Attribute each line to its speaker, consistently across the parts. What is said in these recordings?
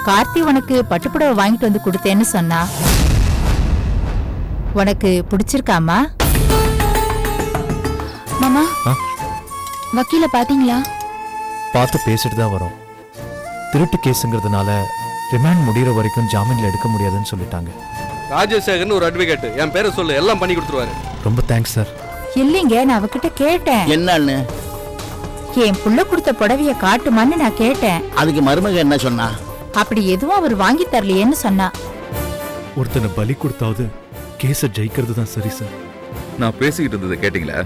Speaker 1: கார்த்தி உனக்கு பட்டுப்புடவை வாங்கிட்டு வந்து கொடுத்தேன்னு சொன்னா. உனக்கு பிடிச்சிருக்காமா?
Speaker 2: மாமா, வக்கீல பாத்தீங்களா?
Speaker 3: பார்த்து பேசிட்டு தான் வரோம். திருட்டு கேஸுங்கிறதுனால ரிமாண்ட் முடிகிற வரைக்கும் ஜாமீன்ல எடுக்க முடியாதுன்னு சொல்லிட்டாங்க.
Speaker 4: ராஜசேகர்னு ஒரு அட்வொகேட், என் பேரை சொல்லு, எல்லாம் பண்ணி கொடுத்துருவாரு.
Speaker 3: ரொம்ப தேங்க்ஸ் சார்.
Speaker 1: இல்லைங்க, நான் அவகிட்ட கேட்டேன்.
Speaker 5: என்னன்னு?
Speaker 1: என் புள்ள கொடுத்த புடவைய காட்டுமான்னு நான் கேட்டேன்.
Speaker 5: அதுக்கு மருமக என்ன சொன்னா?
Speaker 1: அப்படி எதுவும் அவர் வாங்கி தரலையேன்னு சொன்னா.
Speaker 3: ஒருத்தனை பலி கொடுத்தாவது கேஸை ஜெயிக்கிறது தான் சரி சார்.
Speaker 6: நான் பேசிக்கிட்டு இருந்ததை கேட்டீங்களா?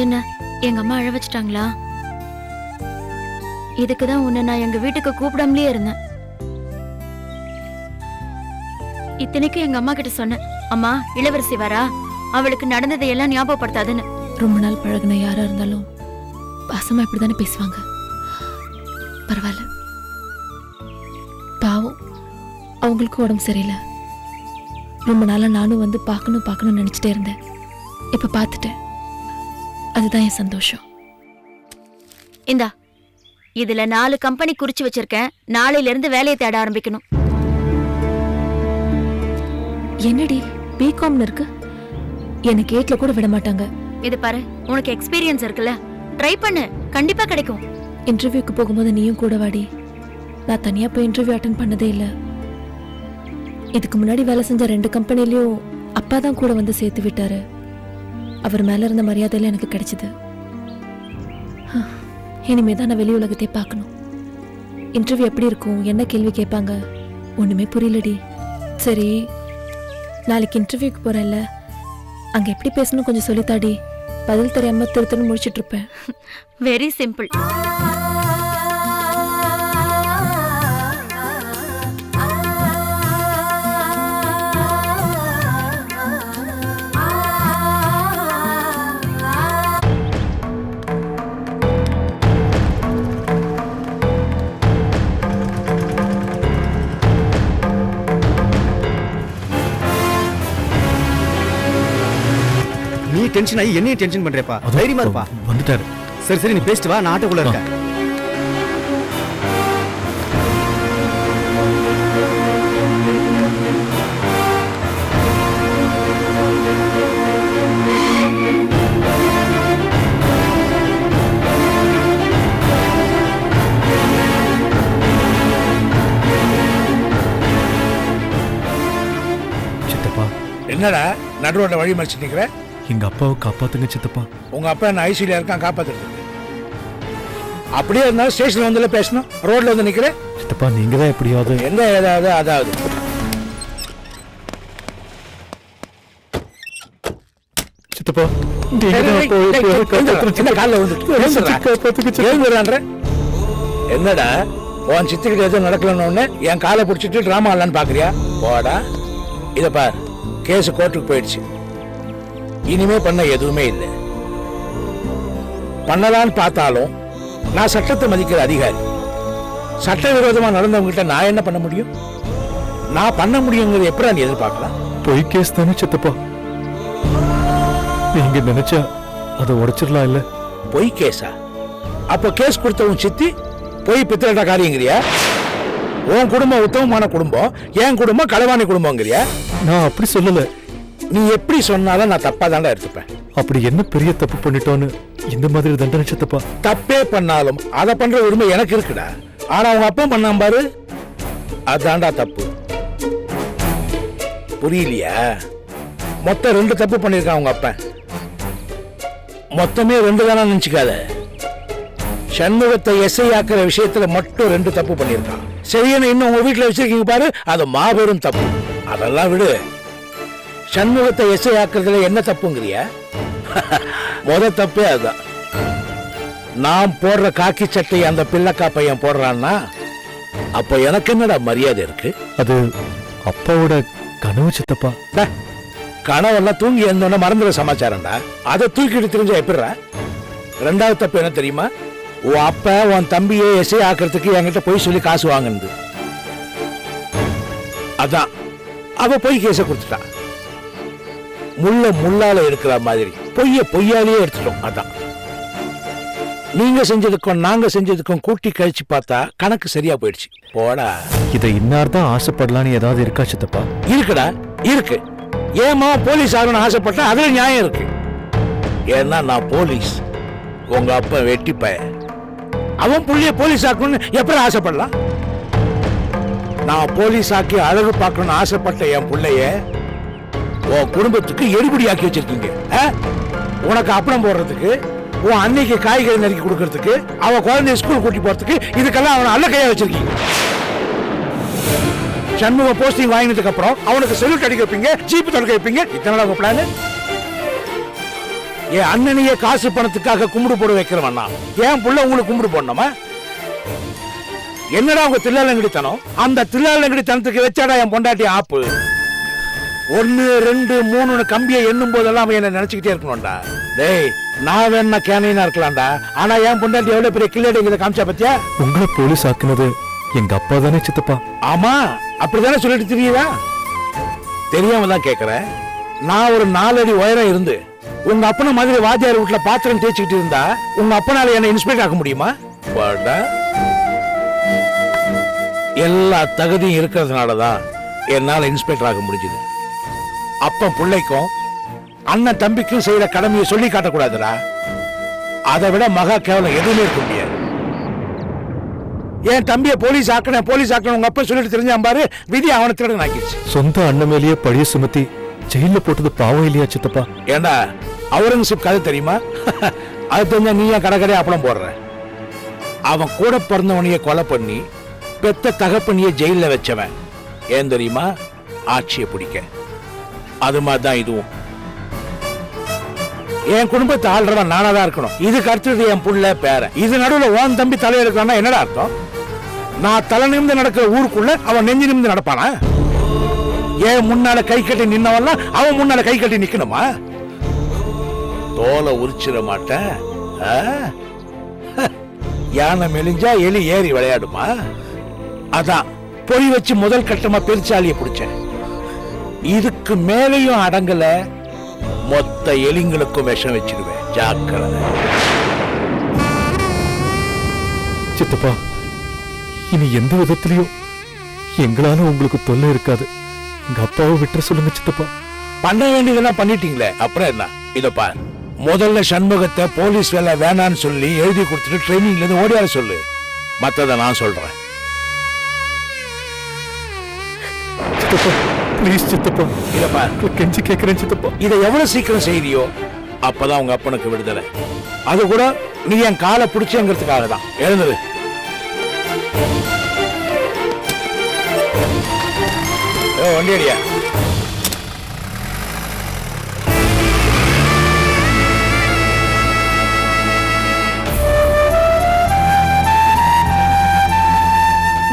Speaker 2: என்ன, எங்க அம்மா அழ வச்சிட்டாங்களா? இதுக்குதான் உன்னை நான் எங்க வீட்டுக்கு கூப்பிடாமலே இருந்தேன். இத்தனைக்கும் எங்க அம்மா கிட்ட சொன்னேன், அம்மா இளவரசி வரா, அவளுக்கு நடந்ததை எல்லாம் ஞாபகப்படுத்தாதுன்னு.
Speaker 7: ரொம்ப நாள் பழகின யாரா இருந்தாலும் பாசமா இப்படிதானே பேசுவாங்க. பரவாயில்ல, பாவம் அவங்களுக்கு உடம்பு சரியில்லை. ரொம்ப நாளா நானும் வந்து பார்க்கணும்னு நினைச்சிட்டே இருந்தேன். இப்ப பார்த்துட்டேன், அதுதான் என் சந்தோஷம்.
Speaker 2: இந்தா, இதுல 4 கம்பெனி குறிச்சு வச்சிருக்கேன். நாளையில இருந்து வேலையை தேட ஆரம்பிக்கணும்.
Speaker 7: என்னடி பிகாம்னு இருக்கு? என்ன கேட்ல கூட விட மாட்டாங்க.
Speaker 2: இது பாரு, உனக்கு எக்ஸ்பீரியன்ஸ் இருக்குல்ல, ட்ரை பண்ணு, கண்டிப்பா கிடைக்கும்.
Speaker 7: இன்டர்வியூக்கு போகும்போது நீயும் கூட வாடி. நான் தனியா போய் இன்டர்வியூ அட்டென்ட் பண்ணதே இல்லை. இதுக்கு முன்னாடி வேலை செஞ்ச 2 கம்பெனிலயும் அப்பா தான் கூட வந்து சேர்த்து விட்டாரு. அவர் மேல இருந்த மரியாதையில எனக்கு கிடைச்சது. இனிமேதான் நான் வெளி உலகத்தை பார்க்கணும். இன்டர்வியூ எப்படி இருக்கும், என்ன கேள்வி கேட்பாங்க, ஒண்ணுமே புரியலடி. சரி, நாளைக்கு இன்டர்வியூக்கு போறேன்ல, அங்க எப்படி பேசணும் கொஞ்சம் சொல்லித்தாடி. பதில் தெரியாம திருத்தன்னு முடிச்சிட்டு இருப்பேன்.
Speaker 2: Very simple.
Speaker 8: நீ டென்ஷன் ஆகி என்னையும் டென்ஷன் பண்றேப்பா. தைரியமா இருப்பா.
Speaker 3: வந்துட்டாரு.
Speaker 8: சரி நீ பேசிட்டு வா, நான் ஆட்டோக்குள்ள இருக்கேன்.
Speaker 3: சித்தப்பா,
Speaker 9: என்னடா நடு ரோட்ல வழி மறிச்சு நிக்கிற?
Speaker 3: எங்க அப்பாவை காப்பாத்துங்க சித்தப்பா.
Speaker 9: உங்க அப்பா என்ன ஐசியூல இருக்கான், காப்பாத்துறதுக்கு? அப்படியே இருந்தாலும் ஸ்டேஷன்ல வந்து பேசணும், ரோட்ல வந்து நிக்கிற.
Speaker 3: சித்தப்பா, நீங்க தான் எப்படியாவது
Speaker 9: என்ன ஏதாவது அதாவது.
Speaker 3: சித்தப்பா,
Speaker 9: என்னடா உன் சித்திக்கிட்ட எதுவும் நடக்கலன்னு என் காலை பிடிச்சிட்டு டிராமா ஆடலான்னு பாக்குறியா? போடா. இத பார், கேஸ் கோர்ட்டுக்கு போயிடுச்சு. இனிமே பண்ண எதுவுமே இல்லை. பண்ணலான்னு பார்த்தாலும் நான் சட்டத்தை மதிக்கிற அதிகாரி. சட்டவிரோதமா நடந்தவங்கிட்ட நான் என்ன பண்ண முடியும்? நான் பண்ண முடியுங்கிறது எப்படி நீ எதிர்பார்க்கலாம்?
Speaker 3: பொய் கேஸ் தானே சித்தப்பா, நீங்க நினைச்சா அதை உடைச்சிடலாம் இல்ல?
Speaker 9: பொய் கேஸா? அப்ப கேஸ் கொடுத்தவன் சித்தி பொய் பித்திரட்ட காரியங்கிறியா? உன் குடும்பம் உத்தமமான குடும்பம், என் குடும்பம் களவாணி குடும்பங்கிறியா?
Speaker 3: நான் அப்படி சொல்லல.
Speaker 9: நீ எப்படி சொன்னாலும் நான் தப்பா தாண்டா எடுத்துப்பேன்.
Speaker 3: அப்படி என்ன பெரிய தப்பு பண்ணிட்டோன்னு இந்த மாதிரி தண்டனை சித்தப்பா?
Speaker 9: தப்பே பண்ணாலும் அதை பண்ற உரிமை எனக்கு இருக்குடா. ஆனா அவங்க அப்பா பண்ணாம பாரு, அதாண்டா தப்பு. புரியலையா? மொத்தம் 2 தப்பு பண்ணிருக்கான் உங்க அப்பா. மொத்தமே 2 தானே நினைச்சுக்காத. சண்முகத்தை எஸ்ஐ ஆக்குற விஷயத்துல மட்டும் 2 தப்பு பண்ணிருக்கான். சரியான இன்னும் உங்க வீட்டுல வச்சிருக்கீங்க பாரு, அது மாபெரும் தப்பு. அதெல்லாம் விடு. சண்முகத்தை எஸ்ஐ ஆக்குறதுல என்ன தப்புங்கிறியா? முத தப்பே அதுதான். நான் போடுற காக்கி சட்டை அந்த பிள்ளைக்கா பையன் போடுறான்னா அப்ப எனக்கு என்னடா மரியாதை இருக்கு?
Speaker 3: அது அப்பாவோட கனவு சித்தப்பா.
Speaker 9: கனவெல்லாம் தூங்கி இருந்தோட மறந்துற சமாச்சாரம்டா. அதை தூக்கிட்டு தெரிஞ்சா எப்படிடா? 2வது தப்பு என்ன தெரியுமா? உன் அப்ப உன் தம்பியை எஸ்ஐ ஆக்குறதுக்கு என்கிட்ட போய் சொல்லி காசு வாங்குனது. அதான் அவ போய் கேஸ கொடுத்துட்டா. முள்ள முள்ளால இருக்கிற மாதிரி பொய்ய பொய்யாலேயே எடுத்துட்டோம். அதான் நீங்க செஞ்சதுக்கும் நாங்க செஞ்சதுக்கும் கூட்டி கழிச்சு பார்த்தா கணக்கு சரியா போயிடுச்சு. போடா.
Speaker 3: இதை இன்னார் தான் ஆசைப்படலான்னு ஏதாவது இருக்கா சித்தப்பா?
Speaker 9: இருக்குடா, இருக்கு. ஏமா போலீஸ் ஆகணும்னு ஆசைப்பட்டா அதுல நியாயம் இருக்கு. ஏன்னா நான் போலீஸ், உங்க அப்பா வெட்டி பையன். அவன் புள்ளிய போலீஸ் ஆக்கணும்னு எப்படி ஆசைப்படலாம்? நான் போலீஸ் ஆக்கி அழகு பார்க்கணும்னு ஆசைப்பட்ட என் பிள்ளைய உன் குடும்பத்துக்கு எடுபடி ஆக்கி வச்சிருக்கீங்க. உனக்கு அப்பளம் போடுறதுக்கு, உன் அன்னைக்கு காய்கறி நறுக்கி கொடுக்கறதுக்கு, அவன் குழந்தைய ஸ்கூல் கூட்டி போறதுக்கு, இதுக்கெல்லாம் அவனை அல்ல கையா வச்சிருக்கீங்க. சண்முக போஸ்டிங் வாங்கினதுக்கு அப்புறம் அவனுக்கு செல்யூட் அடிக்க வைப்பீங்க, ஜீப் தொடக்க வைப்பீங்க. இத்தனை உங்க பிளான்? என் அண்ணனையே காசு பணத்துக்காக கும்பிடு போட வைக்கிறவன்னா என் புள்ள உங்களுக்கு கும்பிடு போடணுமா? என்னடா உங்க தில்லாலங்கடித்தனம்? அந்த தில்லாலங்கடித்தனத்துக்கு வச்சாடா என் பொண்டாட்டி ஆப்பு. 1 2 3 கம்பியை எண்ணும் போதெல்லாம் அவன் என்ன நினைச்சுக்கிட்டே இருக்கணும்டா. டேய், நான் வேணா கேனையா இருக்கலாம்டா, ஆனா என் பொண்டாட்டி எவ்வளவு பெரிய கில்லடிங்கிறத காமிச்சா பத்தியா?
Speaker 3: உங்களை போலீஸ் ஆக்குனது எங்க அப்பா தானே சித்தப்பா?
Speaker 9: ஆமா, அப்படிதானே சொல்லிட்டு தெரியுதா? தெரியாம தான் கேக்குறேன். நான் ஒரு 4 அடி உயரம் இருந்து உங்க அப்பன மாதிரி வாத்தியார் வீட்டுல பாத்திரம் தேய்ச்சிக்கிட்டு இருந்தா உங்க அப்பனால என்ன இன்ஸ்பெக்டர் ஆக்க முடியுமா? எல்லா தகுதியும் இருக்கிறதுனாலதான் என்னால இன்ஸ்பெக்டர் ஆக முடிஞ்சது. அப்பன் பிள்ளைக்கும் அண்ணன் தம்பிக்கும் செய்யற கடமையை சொல்லி காட்டக்கூடாதுடா. அதை விட மகா கேவலம் எதுவுமே இருக்க முடியாது. என் தம்பியை போலீஸ் ஆக்கணும் உங்க அப்பா சொல்லிட்டு தெரிஞ்சான் பாரு, விதி அவனை திருடன் ஆக்கிடுச்சு.
Speaker 3: சொந்த அண்ணன் மேலேயே பழிய சுமத்தி ஜெயில போட்டது பாவம் இல்லையா சித்தப்பா?
Speaker 9: ஏண்டா அவுரங்கசீப் கதை தெரியுமா? அது தெரிஞ்சா நீ ஏன் கடை அப்பளம் போடுற? அவன் கூட பிறந்தவனைய கொலை பண்ணி பெத்த தகப்பனிய ஜெயில வச்சவன். ஏன் தெரியுமா? ஆட்சியை பிடிக்க. அது மாதிரிதான் இதுவும். என் குடும்பத்தை ஆள்றவன் நானாதான் இருக்கணும். இதுக்கு அடுத்தது என் புள்ள பேர. இது நடுவுல ஓன் தம்பி தலையெடுக்கானா என்னடா அர்த்தம்? நான் தலை நிமிந்து நடக்கிற ஊருக்குள்ள அவன் நெஞ்சு நிமிந்து நடப்பானா? ஏன் முன்னால கை கட்டி நின்னவெல்லாம் அவன் முன்னால கை கட்டி நிக்கணுமா? தோலை உரிச்சிட மாட்டேன். யானை மெலிஞ்சா எலி ஏறி விளையாடுமா? அதான் பொறி வச்சு முதல் கட்டமா பெருச்சாலிய பிடிச்சேன். இதுக்கு மேலையும் அடங்கல, மொத்த எலிங்களுக்கும் விஷம் வச்சிருவேன். ஜாக்கிரதை.
Speaker 3: சித்தப்பா, இனி எந்த விதத்திலையும் எங்களால உங்களுக்கு தொல்லை இருக்காது. எங்க அப்பாவை விட்டுற சொல்லுங்க சித்தப்பா.
Speaker 9: பண்ண வேண்டியதெல்லாம் பண்ணிட்டீங்களே, அப்புறம் என்ன? இத பார், முதல்ல சண்முகத்தை போலீஸ் வேலை வேணான்னு சொல்லி எழுதி கொடுத்துட்டு ட்ரைனிங்ல இருந்து ஓடியார சொல்லு. மத்தத நான் சொல்றேன்.
Speaker 3: சித்தப்பா ப்ளீஸ் சித்தப்பா,
Speaker 9: இத பார்,
Speaker 3: கெஞ்சி கேட்கிறேன் சித்தப்பா.
Speaker 9: இதை எவ்வளவு சீக்கிரம் செய்யறியோ அப்பதான் உங்க அப்பனுக்கு விடுதலை. அது கூட நீ என் காலை பிடிச்சங்கிறதுக்காக தான். எழுந்துரு. வண்டி அடியா.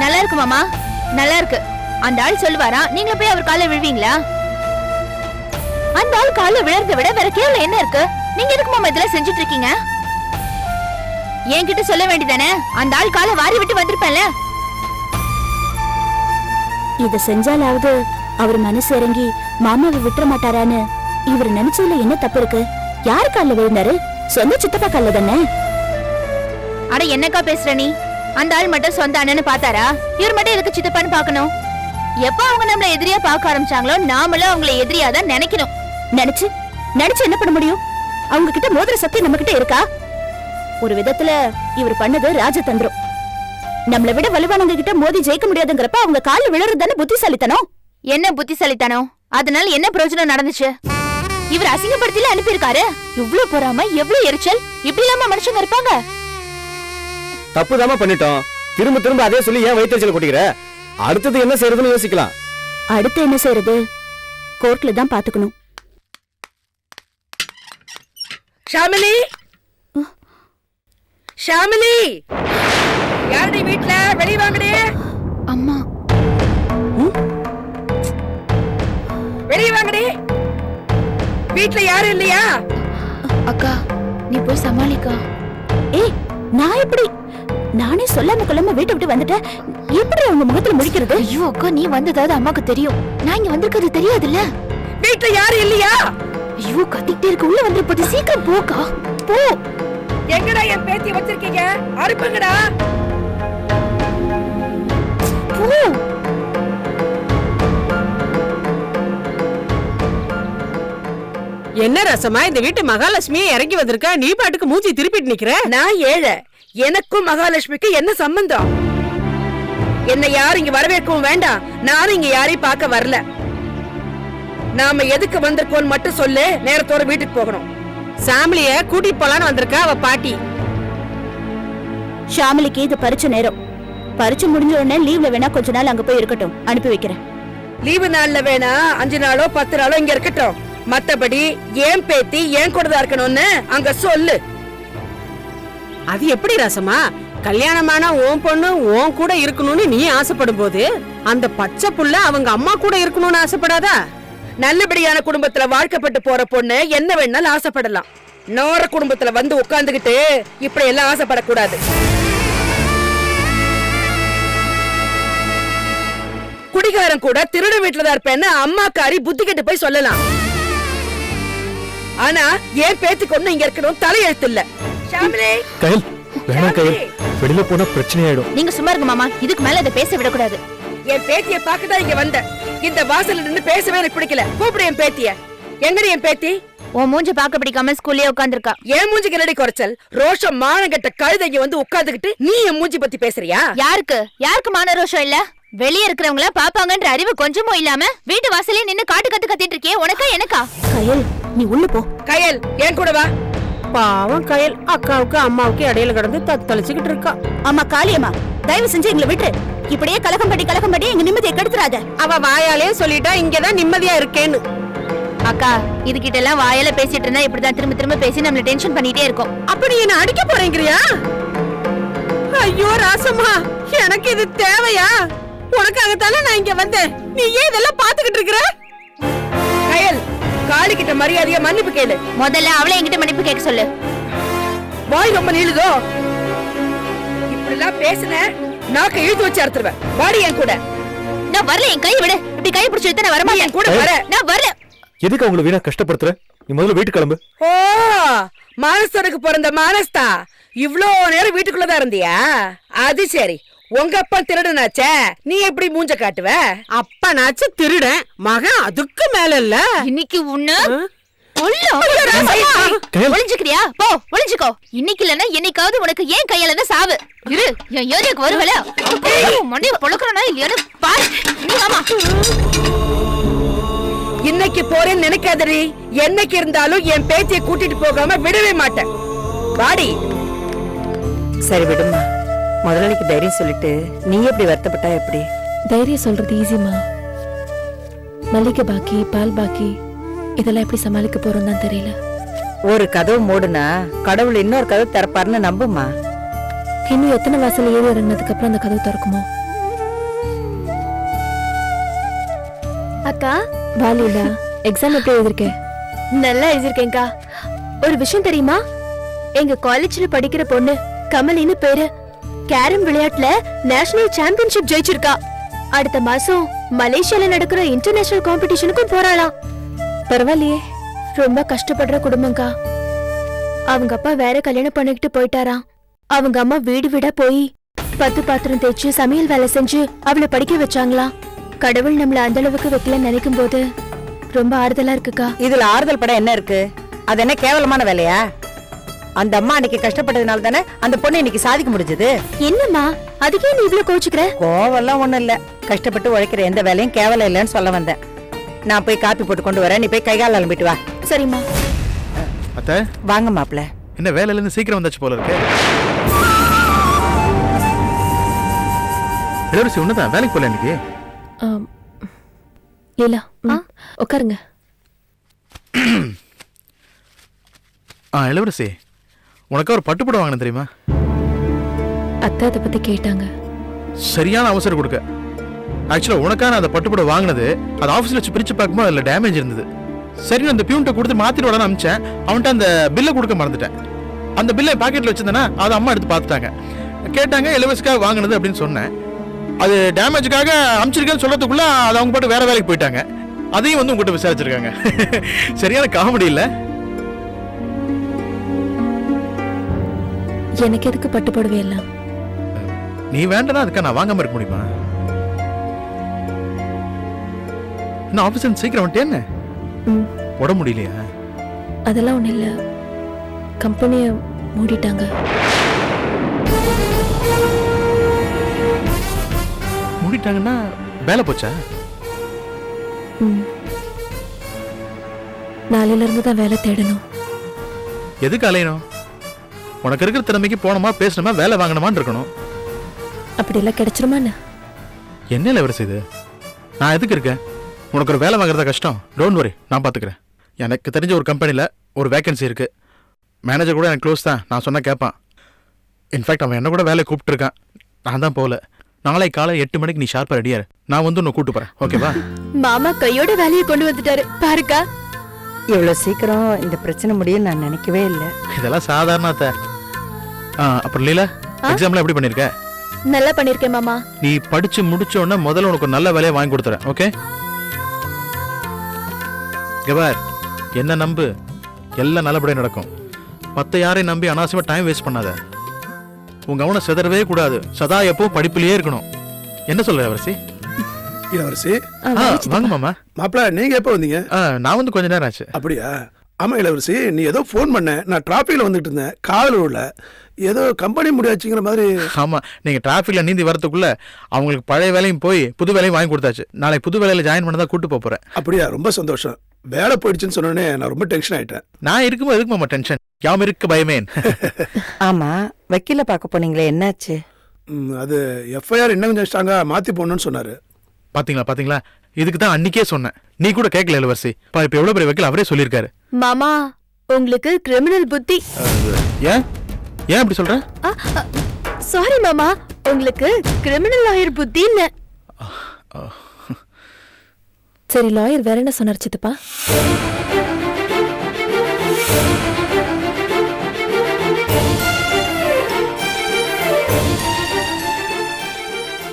Speaker 2: நல்லா இருக்கு மாமா, நல்லா இருக்கு. அந்த ஆள் சொல்லுவாரா, நீங்க போய் அவர் காலை விழுவீங்களா? அந்த ஆள் காலை விழறத விட வேற கேவலம் என்ன இருக்கு? நீங்க எதுக்கு மாமா இதெல்லாம் செஞ்சுட்டு இருக்கீங்க? என்கிட்ட சொல்ல வேண்டியதானே? அந்த ஆள் காலை வாரி விட்டு வந்திருப்பேன்ல.
Speaker 5: இத செஞ்சாலாவது அவர் மனசு இறங்கி மாமாவை விட்டுற மாட்டாரான்னு இவர் நினைச்சதுல என்ன தப்பு இருக்கு? யாரு கால்ல விழுந்தாரு? சொந்த சித்தப்பா கால்ல தானே.
Speaker 2: அட என்னக்கா பேசுற நீ? அந்த ஆள் மட்டும் சொந்த அண்ணன்னு பாத்தாரா? இவர் மட்டும் எதுக்கு சித்தப்பான்னு பாக்கணும்? எப்ப அவங்க நம்மள எதிரியா பார்க்க ஆரம்பிச்சாங்களோ நாமளும் அவங்கள எதிரியா தான் நினைக்கணும்.
Speaker 5: நினைச்சு என்ன பண்ண முடியும்? அவங்க கிட்ட மோதிர சக்தி நம்ம கிட்ட இருக்கா? ஒரு விதத்துல இவர் பண்ணது ராஜதந்திரம். நம்மளை விட வலுவானவங்க கிட்ட மோதி ஜெயிக்க முடியாதுங்கிறப்ப அவங்க கால்ல விழறது தானே புத்திசாலித்தனம்.
Speaker 2: என்ன புத்திசாலித்தனம்? அதனால என்ன பிரயோஜனம் நடந்துச்சு? இவர் அசிங்கப்படுத்தில அனுப்பியிருக்காரு. இவ்ளோ பொறாம, எவ்வளவு எரிச்சல்! இப்படி இல்லாம மனுஷங்க இருப்பாங்க?
Speaker 8: தப்புதாமா பண்ணிட்டோம். திரும்ப திரும்ப அதே சொல்லி ஏன் வயிற்றுச்சல் கொட்டிக்கிற? அடுத்தது என்ன செய்யறதுன்னு யோசிக்கலாம்.
Speaker 5: அடுத்து என்ன செய்யறது? கோர்ட்ல தான் பாத்துக்கணும்.
Speaker 10: ஷாமிலி, ஷாமிலி, யாருடைய வீட்ல? வெளிய வாங்கடி.
Speaker 2: அம்மா,
Speaker 10: வெளிய வாங்கடி. வீட்ல யாரும் இல்லையா?
Speaker 2: அக்கா நீ போய் சமாளிக்கா.
Speaker 5: ஏய், நான் எப்படி? நானே சொல்லாம கொள்ளாம வீட்டை விட்டு வந்துட்டேன். எப்படி அவங்க முகத்துல முடிக்கிறது?
Speaker 2: ஐயோ அக்கா, நீ வந்ததாவது அம்மாக்கு தெரியும். நான் இங்க வந்திருக்கிறது தெரியாதுல்ல.
Speaker 10: வீட்ல யாரும் இல்லையா?
Speaker 2: ஐயோ கத்திக்கிட்டே இருக்க, உள்ள வந்து போது, சீக்கிரம் போக்கா போ.
Speaker 10: எங்கடா என் பேத்தி வச்சிருக்கீங்க? அனுப்புங்கடா.
Speaker 2: போ.
Speaker 10: என்ன ரசமா இந்த வீட்டு மகாலட்சுமியே இறங்கி வந்திருக்கா, நீ பாட்டுக்கு மூஞ்சி திருப்பிட்டு நிக்கிற? நான் ஏழை, எனக்கும் மகாலட்சுமிக்கு என்ன சம்பந்தம்? என்ன யாரும் இங்க வரவேற்கவும் வேண்டாம், நானும் இங்க யாரையும் பார்க்க வரல. நாம எதுக்கு வந்திருக்கோம் மட்டும் சொல்லு, நேரத்தோட வீட்டுக்கு போகணும். சாமிலிய கூட்டிட்டு போலான்னு வந்திருக்கா அவ பாட்டி.
Speaker 5: ஷாமிலிக்கு இது பரீட்சை நேரம். பரீட்சை முடிஞ்ச உடனே லீவ்ல வேணா கொஞ்ச நாள் அங்க போய் இருக்கட்டும், அனுப்பி வைக்கிறேன்.
Speaker 10: லீவு நாள்ல வேணா 5 நாளோ 10 நாளோ இங்க இருக்கட்டும். மத்தபடி ஏன் பேத்தி ஏன் கூட தான் இருக்கணும்னு அங்க சொல்லு. அது எப்படி ரசமா? கல்யாணமான உன் பொண்ணு உன் கூட இருக்கணும்னு நீ ஆசைப்படும் போது அந்த பச்சை புள்ள அவங்க அம்மா கூட இருக்கணும்னு ஆசைப்படாதா? நல்லபடியான குடும்பத்துல வாழ்க்கப்பட்டு போற பொண்ணு என்ன வேணாலும் ஆசைப்படலாம். நோர குடும்பத்துல வந்து உட்கார்ந்துகிட்டு இப்படி எல்லாம் ஆசைப்படக்கூடாது. குடிகாரன் கூட திருட வீட்டுலதான் இருப்பேன்னு அம்மாக்காரி புத்தி கெட்டு போய் சொல்லலாம். ஆனா ஏன் பேத்துக்கு ஒண்ணு இங்க இருக்கணும் தலையெழுத்து இல்ல. ஷாமிலி,
Speaker 3: கயல் வேணாம் கயல், வெளியில போனா பிரச்சனை ஆயிடும்.
Speaker 2: நீங்க சும்மா இருங்க மாமா, இதுக்கு மேல இதை பேச விடக்கூடாது.
Speaker 10: என் பேத்திய பாக்கதான் இங்க வந்த. இந்த வாசல்ல நின்னு பேசவே எனக்கு பிடிக்கல. கூப்பிடு என் பேத்திய. எங்கடி என் பேத்தி?
Speaker 2: உன் மூஞ்ச பாக்க பிடிக்காம ஸ்கூல்லயே உட்கார்ந்திருக்கா.
Speaker 10: என் மூஞ்சிக்கு ரெடி குறைச்சல். ரோஷம் மானங்கட்ட கழுதைங்க வந்து உட்கார்ந்துகிட்டு நீ என் மூஞ்சி பத்தி பேசுறியா?
Speaker 2: யாருக்கு மான ரோஷம் இல்ல? வெளியே இருக்கிறவங்கள பாப்பாங்கன்ற அறிவு கொஞ்சமும் இல்லாம வீட்டு வாசலே நின்னு காட்டு கத்திட்டு இருக்கே, உனக்கா எனக்கா?
Speaker 5: கயல், நீ உள்ள போ.
Speaker 10: கயல், என் கூட வா. பாவம் கயல் அக்காவுக்கு அம்மாவுக்கு இடையில கடந்து தத்தளிச்சுக்கிட்டு இருக்கா.
Speaker 5: அம்மா காளியம்மா, தயவு செஞ்சு எங்களை விட்டு. இப்படியே கலகம் படி எங்க நிம்மதியை கெடுத்துறாத.
Speaker 10: அவ வாயாலே சொல்லிட்டா இங்கதான் நிம்மதியா இருக்கேன்னு.
Speaker 2: அக்கா, இதுகிட்ட எல்லாம் வாயால பேசிட்டு இருந்தா இப்படிதான் திரும்ப பேசி நம்மள டென்ஷன் பண்ணிட்டே இருக்கோம்.
Speaker 10: அப்படி என்ன அடிக்க போறீங்கறியா? ஐயோ ராசம்மா, எனக்கு இது தேவையா? உனக்காகத்தானே நான் இங்க வந்தேன். நீ ஏன் இதெல்லாம் பாத்துக்கிட்டு இருக்கற? கயல், காளி கிட்ட மரியாதையா மன்னிப்பு கேளு.
Speaker 2: முதல்ல அவளை என்கிட்ட மன்னிப்பு கேட்க சொல்லு.
Speaker 10: வாய் ரொம்ப நீளுதோ? இப்படி எல்லாம் பேசுன நாக்க இழுத்து வச்சு அறுத்துருவேன். வாடி என் கூட.
Speaker 2: நான் வரல, என் கையை விடு. இப்படி கை பிடிச்சு இழுத்தா நான் வரமாட்டேன்.
Speaker 10: என் கூட வர.
Speaker 2: நான் வரல.
Speaker 3: எதுக்கு அவங்கள வீணா கஷ்டப்படுத்துற? நீ முதல்ல வீட்டுக்கு கிளம்பு.
Speaker 10: ஓ, மானஸ்தனுக்கு பிறந்த மானஸ்தா, இவ்ளோ நேரம் வீட்டுக்குள்ளதான் இருந்தியா? அது சரி. உங்க அப்பா திருடனாச்சே, நீ எப்படி மூஞ்ச காட்டுவ? அப்பனாச்சு திருடன், மகன் அதுக்கு மேல இல்ல.
Speaker 2: இன்னைக்கு உன்ன ஒளிஞ்சுக்கிறியா? போ ஒளிஞ்சுக்கோ. இன்னைக்கு இல்லன்னா என்னைக்காவது உனக்கு ஏன் கையால தான் சாவு. இரு, என் ஏரியாக்கு வருவல மண்டைய பொழக்கிறனா இல்லையான்னு பாரு. ஆமா,
Speaker 10: இன்னைக்கு போறேன்னு நினைக்காதடி. என்னைக்கு இருந்தாலும் என் பேத்தியை கூட்டிட்டு போகாம விடவே மாட்டேன். வாடி.
Speaker 11: சரி விடுமா, முதலாளிக்கு தைரியம் சொல்லிட்டு நீ எப்படி வருத்தப்பட்டா எப்படி?
Speaker 7: தைரியம் சொல்றது ஈஸிமா. மல்லிகை பாக்கி, பால் பாக்கி, இதெல்லாம் எப்படி சமாளிக்க போறோம் தான் தெரியல.
Speaker 11: ஒரு கதவு மூடுனா கடவுள் இன்னொரு கதவு திறப்பாருன்னு நம்புமா.
Speaker 7: இன்னும் எத்தனை வாசல் ஏறி இறங்கினதுக்கு அப்புறம் அந்த கதவு திறக்குமோ?
Speaker 2: அக்கா,
Speaker 7: வாலிடா, எக்ஸாம் எப்படி எழுதிருக்கேன்?
Speaker 2: நல்லா எழுதிருக்கேன்க்கா. ஒரு விஷயம் தெரியுமா? எங்க காலேஜ்ல படிக்கிற பொண்ணு கமலின்னு பேரு கேரம் விளையாட்டுல நேஷனல் சாம்பியன்ஷிப் ஜெயிச்சிருக்கா. அடுத்த மாசம் மலேசியால நடக்கிற இன்டர்நேஷனல் காம்படிஷனுக்கும் போறாளாம்.
Speaker 7: பரவாயில்லையே.
Speaker 2: ரொம்ப கஷ்டப்படுற குடும்பம்க்கா. அவங்க அப்பா வேற கல்யாணம் பண்ணிக்கிட்டு போயிட்டாராம். அவங்க அம்மா வீடு வீடா போய் 10 பாத்திரம் தேய்ச்சு சமையல் வேலை செஞ்சு அவளை படிக்க வச்சாங்களாம். கடவுள் நம்மள அந்த அளவுக்கு வைக்கலன்னு நினைக்கும் போது ரொம்ப ஆறுதலா இருக்குக்கா.
Speaker 11: இதுல ஆறுதல் படம் என்ன இருக்கு? அது என்ன கேவலமான வேலையா? அந்த அம்மா அன்னைக்கு கஷ்டப்பட்டதுனால தானே அந்த பொண்ணு இன்னைக்கு சாதிக்க முடிஞ்சது.
Speaker 2: என்னம்மா, அதுக்கே நீ இவ்ளோ கோச்சுக்கிற?
Speaker 11: கோவெல்லாம் ஒண்ணும் இல்ல. கஷ்டப்பட்டு உழைக்கிற எந்த வேலையும் கேவலம் இல்லைன்னு சொல்ல வந்தேன். நான் போய் காப்பி போட்டு கொண்டு வரேன், நீ போய் கைகால அலம்பிட்டு வா.
Speaker 2: சரிம்மா.
Speaker 12: அத்தை,
Speaker 11: வாங்க மாப்ள.
Speaker 12: என்ன வேலையில இருந்து சீக்கிரம் வந்தாச்சு போல இருக்கு. இளவரசி உன்னதான் வேலைக்கு போல இன்னைக்கு.
Speaker 7: ஏலா, உட்காருங்க.
Speaker 12: இளவரசி, உனக்கு ஒரு பட்டுப்படம் வாங்கின தெரியுமா?
Speaker 7: அத்தை அதை பத்தி கேட்டாங்க.
Speaker 12: சரியான அவசரம் கொடுக்க. ஆக்சுவலா உனக்கான அந்த பட்டுப்படம் வாங்கினது அது ஆஃபீஸ்ல வச்சு பிரிச்சு பார்க்கும்போது அதில் டேமேஜ் இருந்தது. சரி, அந்த பியூன்ட்ட கொடுத்து மாத்திட்டு விட அனுப்பிச்சேன். அவன்கிட்ட அந்த பில்லை கொடுக்க மறந்துட்டேன். அந்த பில்லை பாக்கெட்ல வச்சிருந்தேன்னா அதை அம்மா எடுத்து பார்த்துட்டாங்க. கேட்டாங்க இளவரசிக்காக வாங்கினது அப்படின்னு சொன்னேன். அது டேமேஜுக்காக அனுப்பிச்சிருக்கேன்னு சொல்றதுக்குள்ள அது அவங்க பாட்டு வேற வேலைக்கு போயிட்டாங்க. அதையும் வந்து உங்ககிட்ட விசாரிச்சிருக்காங்க. சரியான காமெடி இல்ல?
Speaker 7: எனக்கு எதுக்கு பட்டு புடவை எல்லாம்?
Speaker 12: நீ வேண்டானா அதுக்கா நான் வாங்காம இருக்க முடியுமா? இன்னும் ஆபீஸ் சீக்கிரம் வந்துட்டே என்ன உட முடியலையா?
Speaker 7: அதெல்லாம் ஒண்ணும் இல்ல, கம்பெனியை மூடிட்டாங்க.
Speaker 12: மூடிட்டாங்கன்னா வேலை போச்சா?
Speaker 7: நாளையில இருந்து தான் வேலை தேடணும்.
Speaker 12: எதுக்கு அலையணும்? உனக்கு இருக்கிற திறமைக்கு போனோமா பேசணுமா வேலை வாங்கணுமான்னு இருக்கணும்.
Speaker 7: அப்படி எல்லாம் கிடைச்சிருமா?
Speaker 12: என்ன இளவரசி இது? நான் எதுக்கு இருக்கேன்? உனக்கு ஒரு வேலை வாங்குறதா கஷ்டம். டோன்ட் வரி, நான் பாத்துக்கிறேன். எனக்கு தெரிஞ்ச ஒரு கம்பெனில ஒரு வேகன்சி இருக்கு. மேனேஜர் கூட எனக்கு க்ளோஸ் தான், நான் சொன்னா கேட்பான். இன்ஃபேக்ட் அவன் என்ன கூட வேலையை கூப்பிட்டு இருக்கான். நான் தான் போகல. நாளை காலை 8 மணிக்கு நீ ஷார்ப்பா ரெடியாரு. நான் வந்து உன்னை கூட்டு போறேன். ஓகேவா?
Speaker 2: மாமா கையோட வேலையை கொண்டு வந்துட்டாரு பாருக்கா.
Speaker 11: இவ்வளவு சீக்கிரம் இந்த பிரச்சனை முடியும் நான் நினைக்கவே இல்லை.
Speaker 12: இதெல்லாம் சாதாரண. அப்புறம் லீலா, எக்ஸாம்ல எப்படி பண்ணிருக்க?
Speaker 2: நல்லா பண்ணிருக்கேன் மாமா.
Speaker 12: நீ படிச்சு முடிச்ச உடனே முதல்ல உனக்கு நல்ல வேலையை வாங்கி கொடுத்துறேன். ஓகே? கபார், என்ன நம்பு, எல்லாம் நல்லபடியா நடக்கும். மத்த யாரையும் நம்பி அனாவசியமா டைம் வேஸ்ட் பண்ணாத. உங்க கவனம் சிதறவே கூடாது. சதா எப்பவும் படிப்பிலேயே இருக்கணும். என்ன சொல்ற இளவரசி?
Speaker 9: இளவரசி
Speaker 12: வாங்க மாமா.
Speaker 9: மாப்பிள்ள, நீங்க எப்ப வந்தீங்க?
Speaker 12: நான் வந்து கொஞ்ச நேரம் ஆச்சு.
Speaker 9: அப்படியா? ஆமா இளவரசி, நீ ஏதோ ஃபோன் பண்ண. நான் டிராஃபிக்ல வந்துட்டு இருந்தேன், காதல் உள்ள ஏதோ கம்பெனி முடியாச்சுங்கிற மாதிரி.
Speaker 12: ஆமா, நீங்க டிராஃபிக்ல நீந்தி வரதுக்குள்ள அவங்களுக்கு பழைய வேலையும் போய் புது வேலையும் வாங்கி கொடுத்தாச்சு. நாளை புது வேலையில ஜாயின் பண்ணதா கூட்டு போறேன்.
Speaker 9: அப்படியா? ரொம்ப சந்தோஷம். வேலை போயிடுச்சுன்னு சொன்னோடனே நான் ரொம்ப டென்ஷன் ஆயிட்டேன்.
Speaker 12: நான் இருக்கும்போது எதுக்கு மாமா டென்ஷன்? யாம் இருக்க பயமேன்.
Speaker 11: ஆமா, வக்கீல பார்க்க போனீங்களே, என்னாச்சு?
Speaker 9: அது எஃப்ஐஆர் இன்னும் கொஞ்சம் ஸ்ட்ராங்கா மாத்தி போடணும்னு சொன்னாரு.
Speaker 12: பாத்தீங்களா? இதுக்கு தான் அன்னைக்கே சொன்னேன். நீ கூட கேட்கல இளவரசி. இப்ப எவ்வளவு பெரிய வக்கீல் அவரே சொல்லியிருக்காரு.
Speaker 2: மாமா, உங்களுக்கு கிரிமினல் புத்தி.
Speaker 12: ஏன் அப்படி சொல்ற?
Speaker 2: சாரி மாமா, உங்களுக்கு கிரிமினல் லாயர் புத்தி இல்ல.
Speaker 7: சரி, லாயர் வேற என்ன சொன்னார் சித்தப்பா?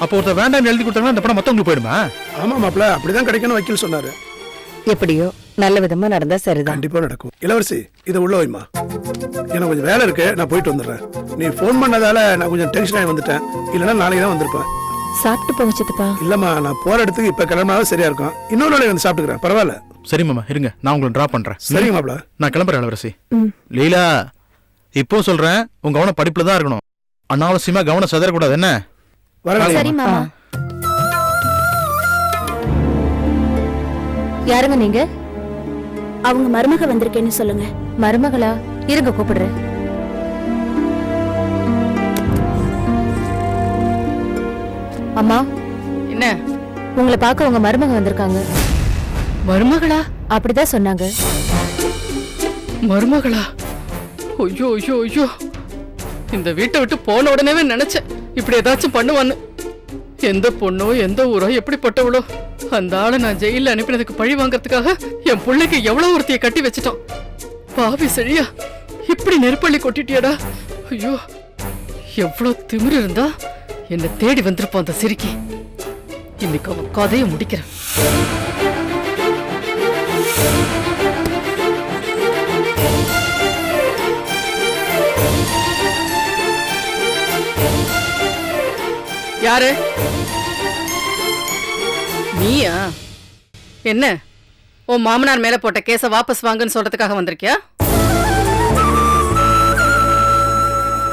Speaker 12: அப்போ ஒருத்தர் வேண்டாம் எழுதி கொடுத்தாங்கன்னா அந்த படம் மொத்தம் உங்களுக்கு போயிடுமா?
Speaker 9: ஆமா மாப்பிள்ள, அப்படிதான் கிடைக்கணும் வக்கீல் சொன்னாரு.
Speaker 11: எப்படியோ நல்ல விதமா நடந்தா சரிதான்.
Speaker 9: கண்டிப்பா நடக்கும். இளவரசி, இதை உள்ள வைமா. எனக்கு கொஞ்சம் வேலை இருக்கு, நான் போயிட்டு வந்துடுறேன். நீ போன் பண்ணதால நான் கொஞ்சம் டென்ஷன் ஆகி வந்துட்டேன். இல்லைன்னா நாளைக்கு தான் வந்திருப்பேன்.
Speaker 7: சாப்பிட்டு போங்க சித்தப்பா.
Speaker 9: இல்லம்மா, நான் போற இடத்துக்கு இப்ப கிளம்பினாலும் சரியா இருக்கும். இன்னொரு நாளைக்கு வந்து சாப்பிட்டுக்கிறேன், பரவாயில்ல?
Speaker 12: சரி மாமா, இருங்க, நான் உங்களை டிராப் பண்றேன்.
Speaker 9: சரிங்க மாப்பிள்ள,
Speaker 12: நான் கிளம்புறேன். இளவரசி லீலா, இப்போ சொல்றேன், உங்க கவனம் படிப்புல தான் இருக்கணும். அனாவசியமா கவனம் சதறக்கூடாது. என்ன?
Speaker 2: சரி மாமா.
Speaker 5: யாருங்க நீங்க? அவங்க மருமக வந்திருக்கேன்னு சொல்லுங்க.
Speaker 2: மருமகளா? இருங்க கூப்பிடுறேன். அம்மா,
Speaker 10: என்ன?
Speaker 2: உங்களை பார்க்க உங்க மருமக வந்திருக்காங்க.
Speaker 10: மருமகளா?
Speaker 2: அப்படிதான் சொன்னாங்க.
Speaker 10: மருமகளா? ஐயோ ஐயோ ஐயோ, இந்த வீட்டை விட்டு போன உடனே நினைச்சேன் இப்படி ஏதாச்சும் பண்ணுவான்னு. எந்த பொண்ணோ எந்த ஊரோ எப்படிப்பட்டவளோ அந்த ஆளை நான் ஜெயில அனுப்பினதுக்கு பழி வாங்கறதுக்காக என் பிள்ளைக்கு எவ்வளவு ஒருத்தைய கட்டி வச்சிட்டோம். பாவி சரியா, இப்படி நெருப்பள்ளி கொட்டிட்டியடா. ஐயோ, எவ்வளவு திமிரு இருந்தா என்ன தேடி வந்திருப்போம் அந்த சிரிக்கி. இன்னைக்கு அவன் கதையை முடிக்கிறேன். யாரு? நீயா? என்ன, உன் மாமனார் மேல போட்ட கேஸ வாபஸ் வாங்கன்னு சொல்றதுக்காக வந்திருக்கியா?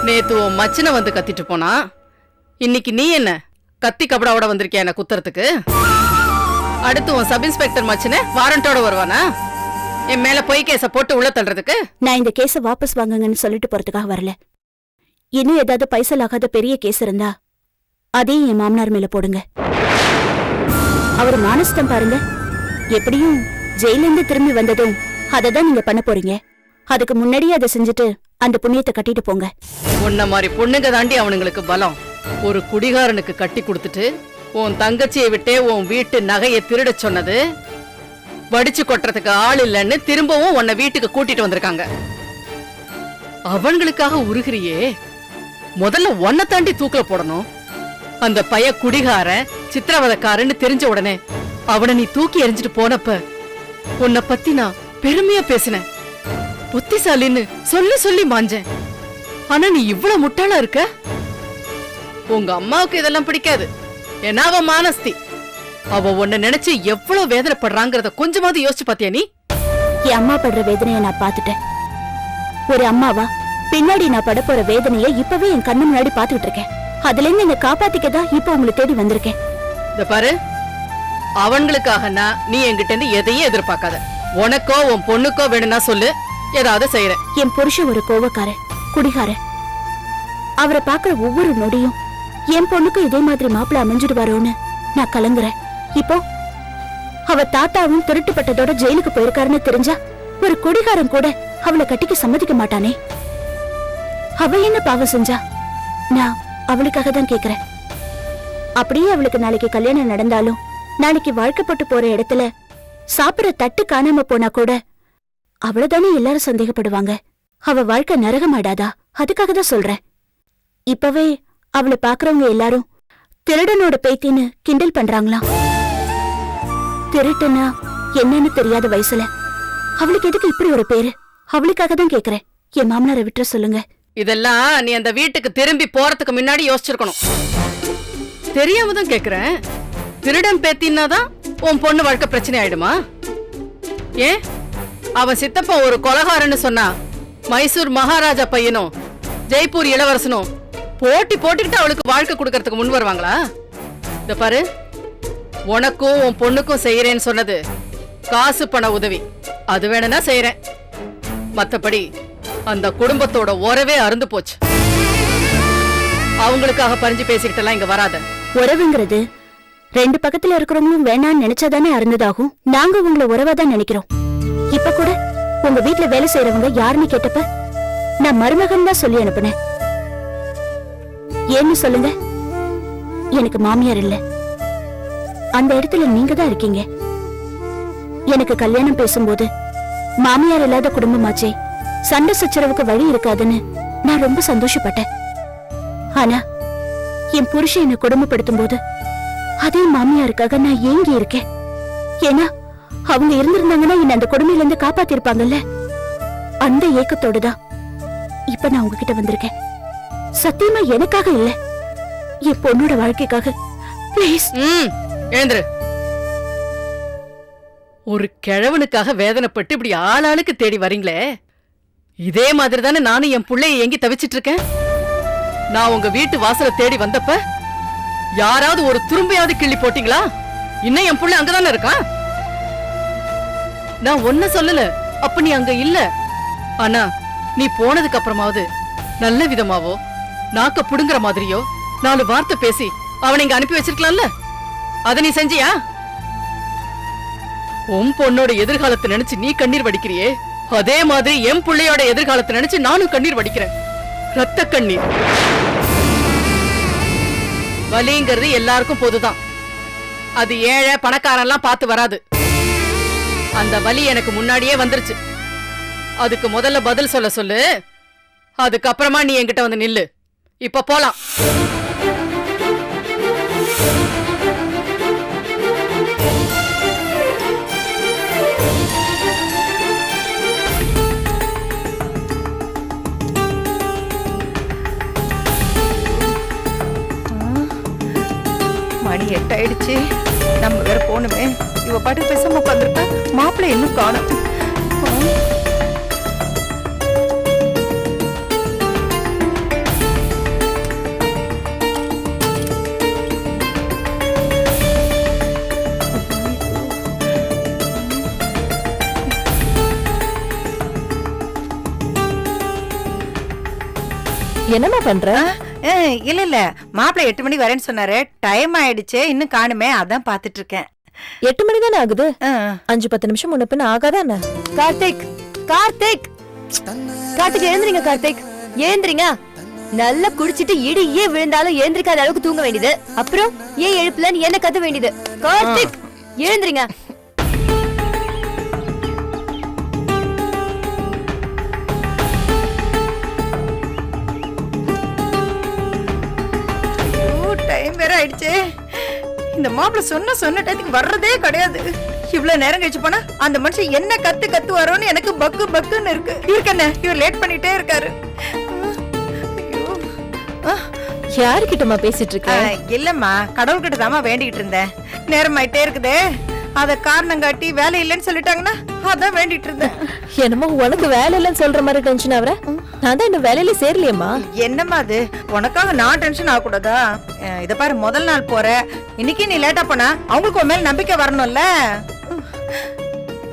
Speaker 10: நேத்து உன் மச்சின வந்து கத்திட்டு போனா, இன்னைக்கு நீ என்ன கத்தி கபடாவோட வந்திருக்கியா என்ன குத்துறதுக்கு? அடுத்து உன் சப் இன்ஸ்பெக்டர் மச்சின வாரண்டோட வருவானா என் மேல பொய் கேஸ போட்டு உள்ள தள்ளுறதுக்கு?
Speaker 5: நான் இந்த கேஸ வாபஸ் வாங்குங்கன்னு சொல்லிட்டு போறதுக்காக வரல. இன்னும் ஏதாவது பைசல் ஆகாத பெரிய கேஸ் இருந்தா அதையும் என் மாமனார் மேல போடுங்க. அவர் மானஸ்தம் பாருங்க. எப்படியும் ஜெயில இருந்து திரும்பி வந்ததும் அததான் நீங்க பண்ண போறீங்க. அதுக்கு முன்னாடியே அதை செஞ்சுட்டு அந்த புண்ணியத்தை கட்டிட்டு போங்க.
Speaker 10: உன்ன மாதிரி பொண்ணுங்க தாண்டி அவனுங்களுக்கு பலம். ஒரு குடிகாரனுக்கு கட்டி கொடுத்துட்டு உன் தங்கச்சியை விட்டே உன் வீட்டு நகையை திருட சொன்னது, வடிச்சு கொட்டுறதுக்கு ஆள் இல்லைன்னு திரும்பவும் உன்னை வீட்டுக்கு கூட்டிட்டு வந்திருக்காங்க. அவங்களுக்காக உருகிறியே, முதல்ல உன்னை தாண்டி தூக்கில போடணும். அந்த பைய குடிகார சித்திரவதக்காரன்னு தெரிஞ்ச உடனே அவனை நீ தூக்கி எறிஞ்சிட்டு போனப்ப உன்னை பத்தி நான் பெருமையா பேசினேன், புத்திசாலின்னு சொல்லி சொல்லி மாஞ்சேன். ஆனா நீ இவ்வளவு முட்டாளா இருக்க. உங்க அம்மாவுக்கு இதெல்லாம் பிடிக்காது, ஏன்னா அவ மானஸ்தி. அவ உன்னை நினைச்சு எவ்வளவு வேதனைப்படுறாங்கறத கொஞ்சமாவது யோசிச்சு பாத்தியா நீ?
Speaker 5: என் அம்மா படுற வேதனைய நான் பாத்துட்டேன். ஒரு அம்மாவா பின்னாடி நான் பட போற வேதனைய இப்பவே என் கண்ணு முன்னாடி பாத்துக்கிட்டு இருக்கேன். அதுல இருந்து என்ன காப்பாத்திக்கதான் இப்ப உங்களை தேடி வந்திருக்கேன்.
Speaker 10: இந்த பாரு, அவங்களுக்காகனா நீ என்கிட்ட இருந்து எதையும் எதிர்பார்க்காத. உனக்கோ உன் பொண்ணுக்கோ வேணும்னா சொல்லு, ஏதாவது செய்யறேன்.
Speaker 5: என் புருஷன் ஒரு கோவக்காரன், குடிகாரன். அவரை பாக்குற ஒவ்வொரு நொடியும் என் பொண்ணுக்கும் இதே மாதிரி மாப்பிள்ள அமைஞ்சிடுவாரோன்னு நான் கலங்குறேன். இப்போ அவ தாத்தாவும் திருட்டுப்பட்டதோட ஜெயிலுக்கு போயிருக்காருன்னு தெரிஞ்சா ஒரு குடிகாரன் கூட அவளை கட்டிக்க சம்மதிக்க மாட்டானே. அவ என்ன பாவம் செஞ்சா? நான் அவளுக்காக தான் கேக்குறேன். அப்படியே அவளுக்கு நாளைக்கு கல்யாணம் நடந்தாலும் நாளைக்கு வாழ்க்கப்பட்டு போற இடத்துல சாப்பிட தட்டு காணாம போனா கூட அவளதானே எல்லாரும் சந்தேகப்படுவாங்க. அவ வாழ்க்கை நரகமாடாதா? அதுக்காக தான் சொல்றேன். இப்பவே அவளை பாக்குறவங்க எல்லாரும் திருடனோட பேத்தின்னு கிண்டல் பண்றாங்களாம். திருட்டுனா என்னன்னு தெரியாத வயசுல அவளுக்கு எதுக்கு இப்படி ஒரு பேரு? அவளுக்காக தான் கேக்குறேன். என் மாமனாரை விட்டுற சொல்லுங்க.
Speaker 10: இதெல்லாம் நீ அந்த வீட்டுக்கு திரும்பி போறதுக்கு முன்னாடி யோசிச்சிருக்கணும். தெரியாம தான் கேக்குறேன். திருடன் பேத்தின்னாதான் உன் பொண்ணு வாழ்க்கை பிரச்சனை ஆயிடுமா? ஏன் அவன் சித்தப்பா ஒரு கொலகாரன்னு சொன்னா மைசூர் மகாராஜா பையனும் ஜெய்ப்பூர் இளவரசனும் போட்டி போட்டுக்கிட்டு அவளுக்கு வாழ்க்கை கொடுக்கறதுக்கு முன் வருவாங்களா? இந்த பாரு, உனக்கும் உன் பொண்ணுக்கும் செய்யறேன்னு சொன்னது காசு பண உதவி, அது வேணும்னா செய்யறேன். மத்தபடி அந்த குடும்பத்தோட உறவே அருந்து போச்சு. அவங்களுக்காக பறிஞ்சு பேசிக்கிட்டு எல்லாம் இங்க வராத.
Speaker 5: உறவுங்கிறது ரெண்டு பக்கத்துல இருக்கிறவங்களும் வேணான்னு நினைச்சாதானே அருந்ததாகும். நாங்க உங்களை உறவாதான் நினைக்கிறோம். இப்ப கூட உங்க வீட்டுல வேலை செய்யறவங்க யாருன்னு கேட்டப்ப நான் மருமகன் தான் சொல்லி அனுப்புனேன். ஏன்னு சொல்லுங்க? எனக்கு மாமியார் இல்ல. அந்த இடத்துல நீங்க தான் இருக்கீங்க. எனக்கு கல்யாணம் பேசும்போது மாமியார் இல்லாத குடும்பமாச்சே, சண்டை சச்சரவுக்கு வழி இருக்காதுன்னு நான் ரொம்ப சந்தோஷப்பட்டேன். ஆனா என் புருஷன் என்ன கொடுமைப்படுத்தும் போது அதே மாமியாருக்காக நான் ஏங்கி இருக்கேன். ஏன்னா அவங்க இருந்திருந்தாங்கன்னா என்ன அந்த கொடுமையில இருந்து காப்பாத்திருப்பாங்கல்ல. அந்த ஏக்கத்தோடுதான் இப்ப நான் உங்ககிட்ட வந்திருக்கேன். சத்தியமா எனக்காக இல்ல, என் பொண்ணோட வாழ்க்கைக்காக. பிளீஸ்
Speaker 10: எழுந்துரு. ஒரு கிழவனுக்காக வேதனைப்பட்டு இப்படி ஆளாளுக்கு தேடி வரீங்களே, இதே மாதிரி தானே நானும் என் புள்ளைய எங்கி தவிச்சிட்டு இருக்கேன். நான் உங்க வீட்டு வாசலை தேடி வந்தப்ப யாராவது ஒரு துரும்பையாவது கிள்ளி போட்டீங்களா? இன்னும் என் புள்ள அங்கதானே இருக்கான். நான் ஒன்ன சொல்லல, அப்ப நீ அங்க இல்ல. ஆனா நீ போனதுக்கு அப்புறமாவது நல்ல விதமாவோ நாக்க புடுங்குற மாதிரியோ 4 வார்த்தை பேசி அவனை இங்க அனுப்பி வச்சிருக்கலாம்ல. அத நீ செஞ்சியா? உன் பொண்ணோட எதிர்காலத்தை நினைச்சு நீ கண்ணீர் வடிக்கிறியே, அதே மாதிரி என் பிள்ளையோட எதிர்காலத்தை நினைச்சு நானும் கண்ணீர் வடிக்கிறேன். ரத்த கண்ணீர். வலிங்கிறது எல்லாருக்கும் பொதுதான். அது ஏழை பணக்காரன்லாம் பார்த்து வராது. அந்த வலி எனக்கு முன்னாடியே வந்துருச்சு. அதுக்கு முதல்ல பதில் சொல்ல சொல்லு, அதுக்கப்புறமா நீ என்கிட்ட வந்து நில்லு. இப்ப போலாம்.
Speaker 11: மணி 8 ஆயிடுச்சு. நம்ம வேற போகணுமே. இவ பாட்டுக்கு பேசாம உட்காந்துருக்கா. மாப்பிள்ளை இன்னும் காணும்.
Speaker 7: என்னமா பண்ற?
Speaker 11: இல்ல இல்ல, மாப்பிள்ளை 8 மணிக்கு வரேன்னு சொன்னாரு. டைம் ஆயிடுச்சு, இன்னும் காணுமே, அதான் பாத்துட்டு இருக்கேன்.
Speaker 7: 8 மணி தானே ஆகுது. 5-10 நிமிஷம் முன்ன பின்ன ஆகாதானே?
Speaker 2: கார்த்திக், கார்த்திக், கார்த்திக் எழுந்திரிங்க. கார்த்திக் எழுந்திரிங்க. நல்லா குடிச்சிட்டு இடியே விழுந்தாலும் எழுந்திரிக்காத அளவுக்கு தூங்க வேண்டியது. அப்புறம் ஏன் எழுப்புலன்னு என்ன கத்த வேண்டியது. கார்த்திக் எழுந்திரிங்க.
Speaker 11: டைம் வேற ஆயிடுச்சு. இந்த மாப்பிள்ள சொன்ன டயத்துக்கு வர்றதே கிடையாது. இவ்வளவு நேரம் கழிச்சு போனா அந்த மனுஷன் என்ன கத்து வரோன்னு எனக்கு பக்கு பக்குன்னு இருக்கண்ணே. இவர் லேட் பண்ணிட்டே இருக்காரு.
Speaker 7: யாருக்கிட்டமா பேசிட்டு இருக்க?
Speaker 11: இல்லம்மா, கடவுள்கிட்ட தாமா வேண்டிக்கிட்டு இருந்தேன். நேரம் ஆயிட்டே இருக்குதே, அத காரணம் காட்டி வேலை இல்லைன்னு சொல்லிட்டாங்கன்னா அதான் வேண்டிட்டு இருந்தேன்.
Speaker 7: என்னமோ உனக்கு வேலை இல்லைன்னு சொல்ற மாதிரி டென்ஷன் ஆவற? நான் தான் இன்னும் வேலையில சேரலையேம்மா.
Speaker 11: என்னம்மா அது, உனக்காக நான் டென்ஷன் ஆகக்கூடாதா? இத பாரு, முதல் நாள் போற, இன்னைக்கு நீ லேட்டா போனா அவங்களுக்கு உன் மேல நம்பிக்கை வரணும்ல.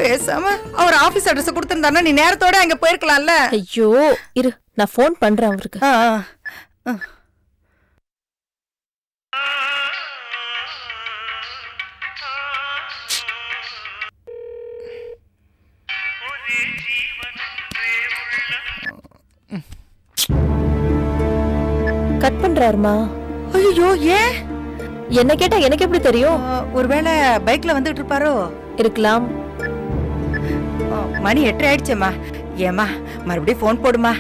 Speaker 11: பேசாம அவர் ஆபீஸ் அட்ரஸ் கொடுத்திருந்தானா நீ நேரத்தோட அங்க போயிருக்கலாம்ல.
Speaker 7: ஐயோ இரு, நான் ஃபோன் பண்றேன் அவருக்கு. கட் பண்றாருமா.
Speaker 11: ஐயோ, ஏன்?
Speaker 7: என்ன கேட்டா எனக்கு எப்படி தெரியும்?
Speaker 11: ஒருவேளை பைக்ல வந்துட்டு இருப்பாரோ?
Speaker 7: இருக்கலாம்.
Speaker 11: மணி 8 ஆயிடுச்சேம்மா. ஏமா மறுபடியும் போன் போடுமா.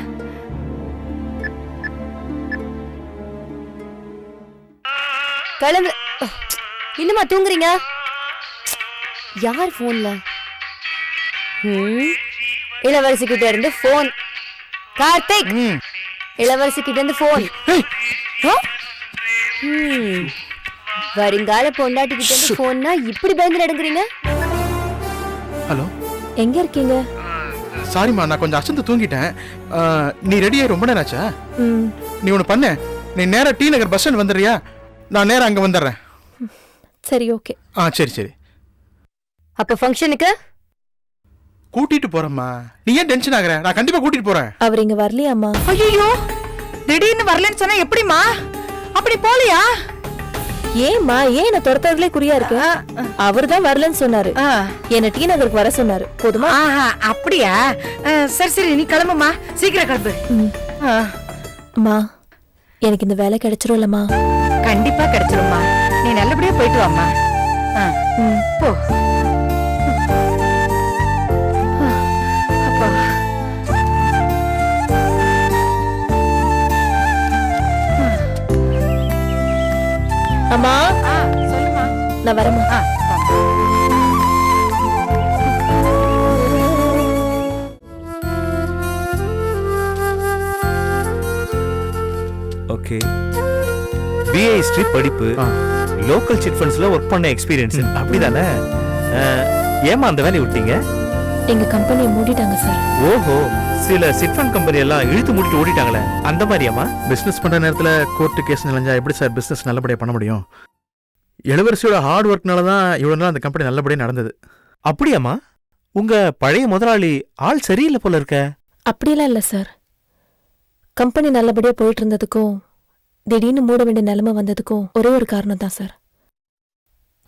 Speaker 2: கிளம்பு. இன்னுமா தூங்குறீங்க? யார் போன்ல? இளவரசி கிட்ட இருந்து போன். கார்த்திக், இளவரசி கிட்ட இருந்து போன். வருங்கால பொண்டாட்டி கிட்ட இருந்து போன்னா இப்படி பயந்து நடங்குறீங்க?
Speaker 12: ஹலோ,
Speaker 7: எங்க இருக்கீங்க?
Speaker 12: சாரிம்மா, நான் கொஞ்சம் அசந்து தூங்கிட்டேன். நீ ரெடியாகி ரொம்ப நேரம் ஆச்சா? நீ ஒன்று பண்ண, நீ நேரா டி நகர் பஸ் ஸ்டாண்ட் வந்துடுறியா? நான் நேரா அங்கே வந்துடுறேன்.
Speaker 7: சரி, ஓகே.
Speaker 12: சரி சரி.
Speaker 2: அப்ப ஃபங்க்ஷனுக்கு
Speaker 12: கூட்டிட்டு போறேம்மா. நீ ஏன் டென்ஷன் ஆகுற? நான் கண்டிப்பா கூட்டிட்டு போறேன்.
Speaker 7: அவர் இங்க வரலையாம்மா?
Speaker 11: ஐயோ, திடீர்னு வரலன்னு சொன்னா எப்படிமா? அப்படி போலியா?
Speaker 7: ஏம்மா, ஏன் நான் துரத்துறதுலே குறியா இருக்கு? அவர் தான் வரலன்னு சொன்னாரு. என்ன டி நகருக்கு வர சொன்னாரு. போதுமா?
Speaker 11: அப்படியா? சரி சரி, நீ கிளம்புமா, சீக்கிரம் கிளம்பு.
Speaker 7: அம்மா, எனக்கு இந்த வேலை கிடைச்சிரும்லம்மா?
Speaker 11: கண்டிப்பா கிடைச்சிரும்மா. நீ நல்லபடியா போயிட்டு வாம்மா. போ. அப்பா,
Speaker 7: அம்மா.
Speaker 11: சொல்லுமா.
Speaker 7: நான் வரேம்மா.
Speaker 8: ஓகே, பிஏ ஹிஸ்டரி படிப்பு, லோக்கல் சிட் ஃபண்ட்ஸ்ல ஒர்க் பண்ண எக்ஸ்பீரியன்ஸ், அப்படிதானே? ஏமா அந்த வேலையை விட்டீங்க?
Speaker 7: எங்க கம்பெனியை மூடிட்டாங்க சார்.
Speaker 8: ஓஹோ, சில சிட் ஃபண்ட் கம்பெனி எல்லாம் இழுத்து மூடிட்டு ஓடிட்டாங்களே, அந்த மாதிரியாமா?
Speaker 12: பிசினஸ் பண்ற நேரத்துல கோர்ட்டு கேஸ் நிலஞ்சா எப்படி சார் பிசினஸ் நல்லபடியா பண்ண முடியும்? இளவரசியோட ஹார்ட் ஒர்க்னால தான் இவ்வளவு நாள் அந்த கம்பெனி நல்லபடியா நடந்தது.
Speaker 8: அப்படியாமா? உங்க பழைய முதலாளி ஆள் சரியில்லை போல இருக்க.
Speaker 7: அப்படியெல்லாம் இல்ல சார். கம்பெனி நல்லபடியா போயிட்டு இருந்ததுக்கும் திடீர்னு மூட வேண்டிய நிலைமை வந்ததுக்கும் ஒரே ஒரு காரணம் தான் சார்.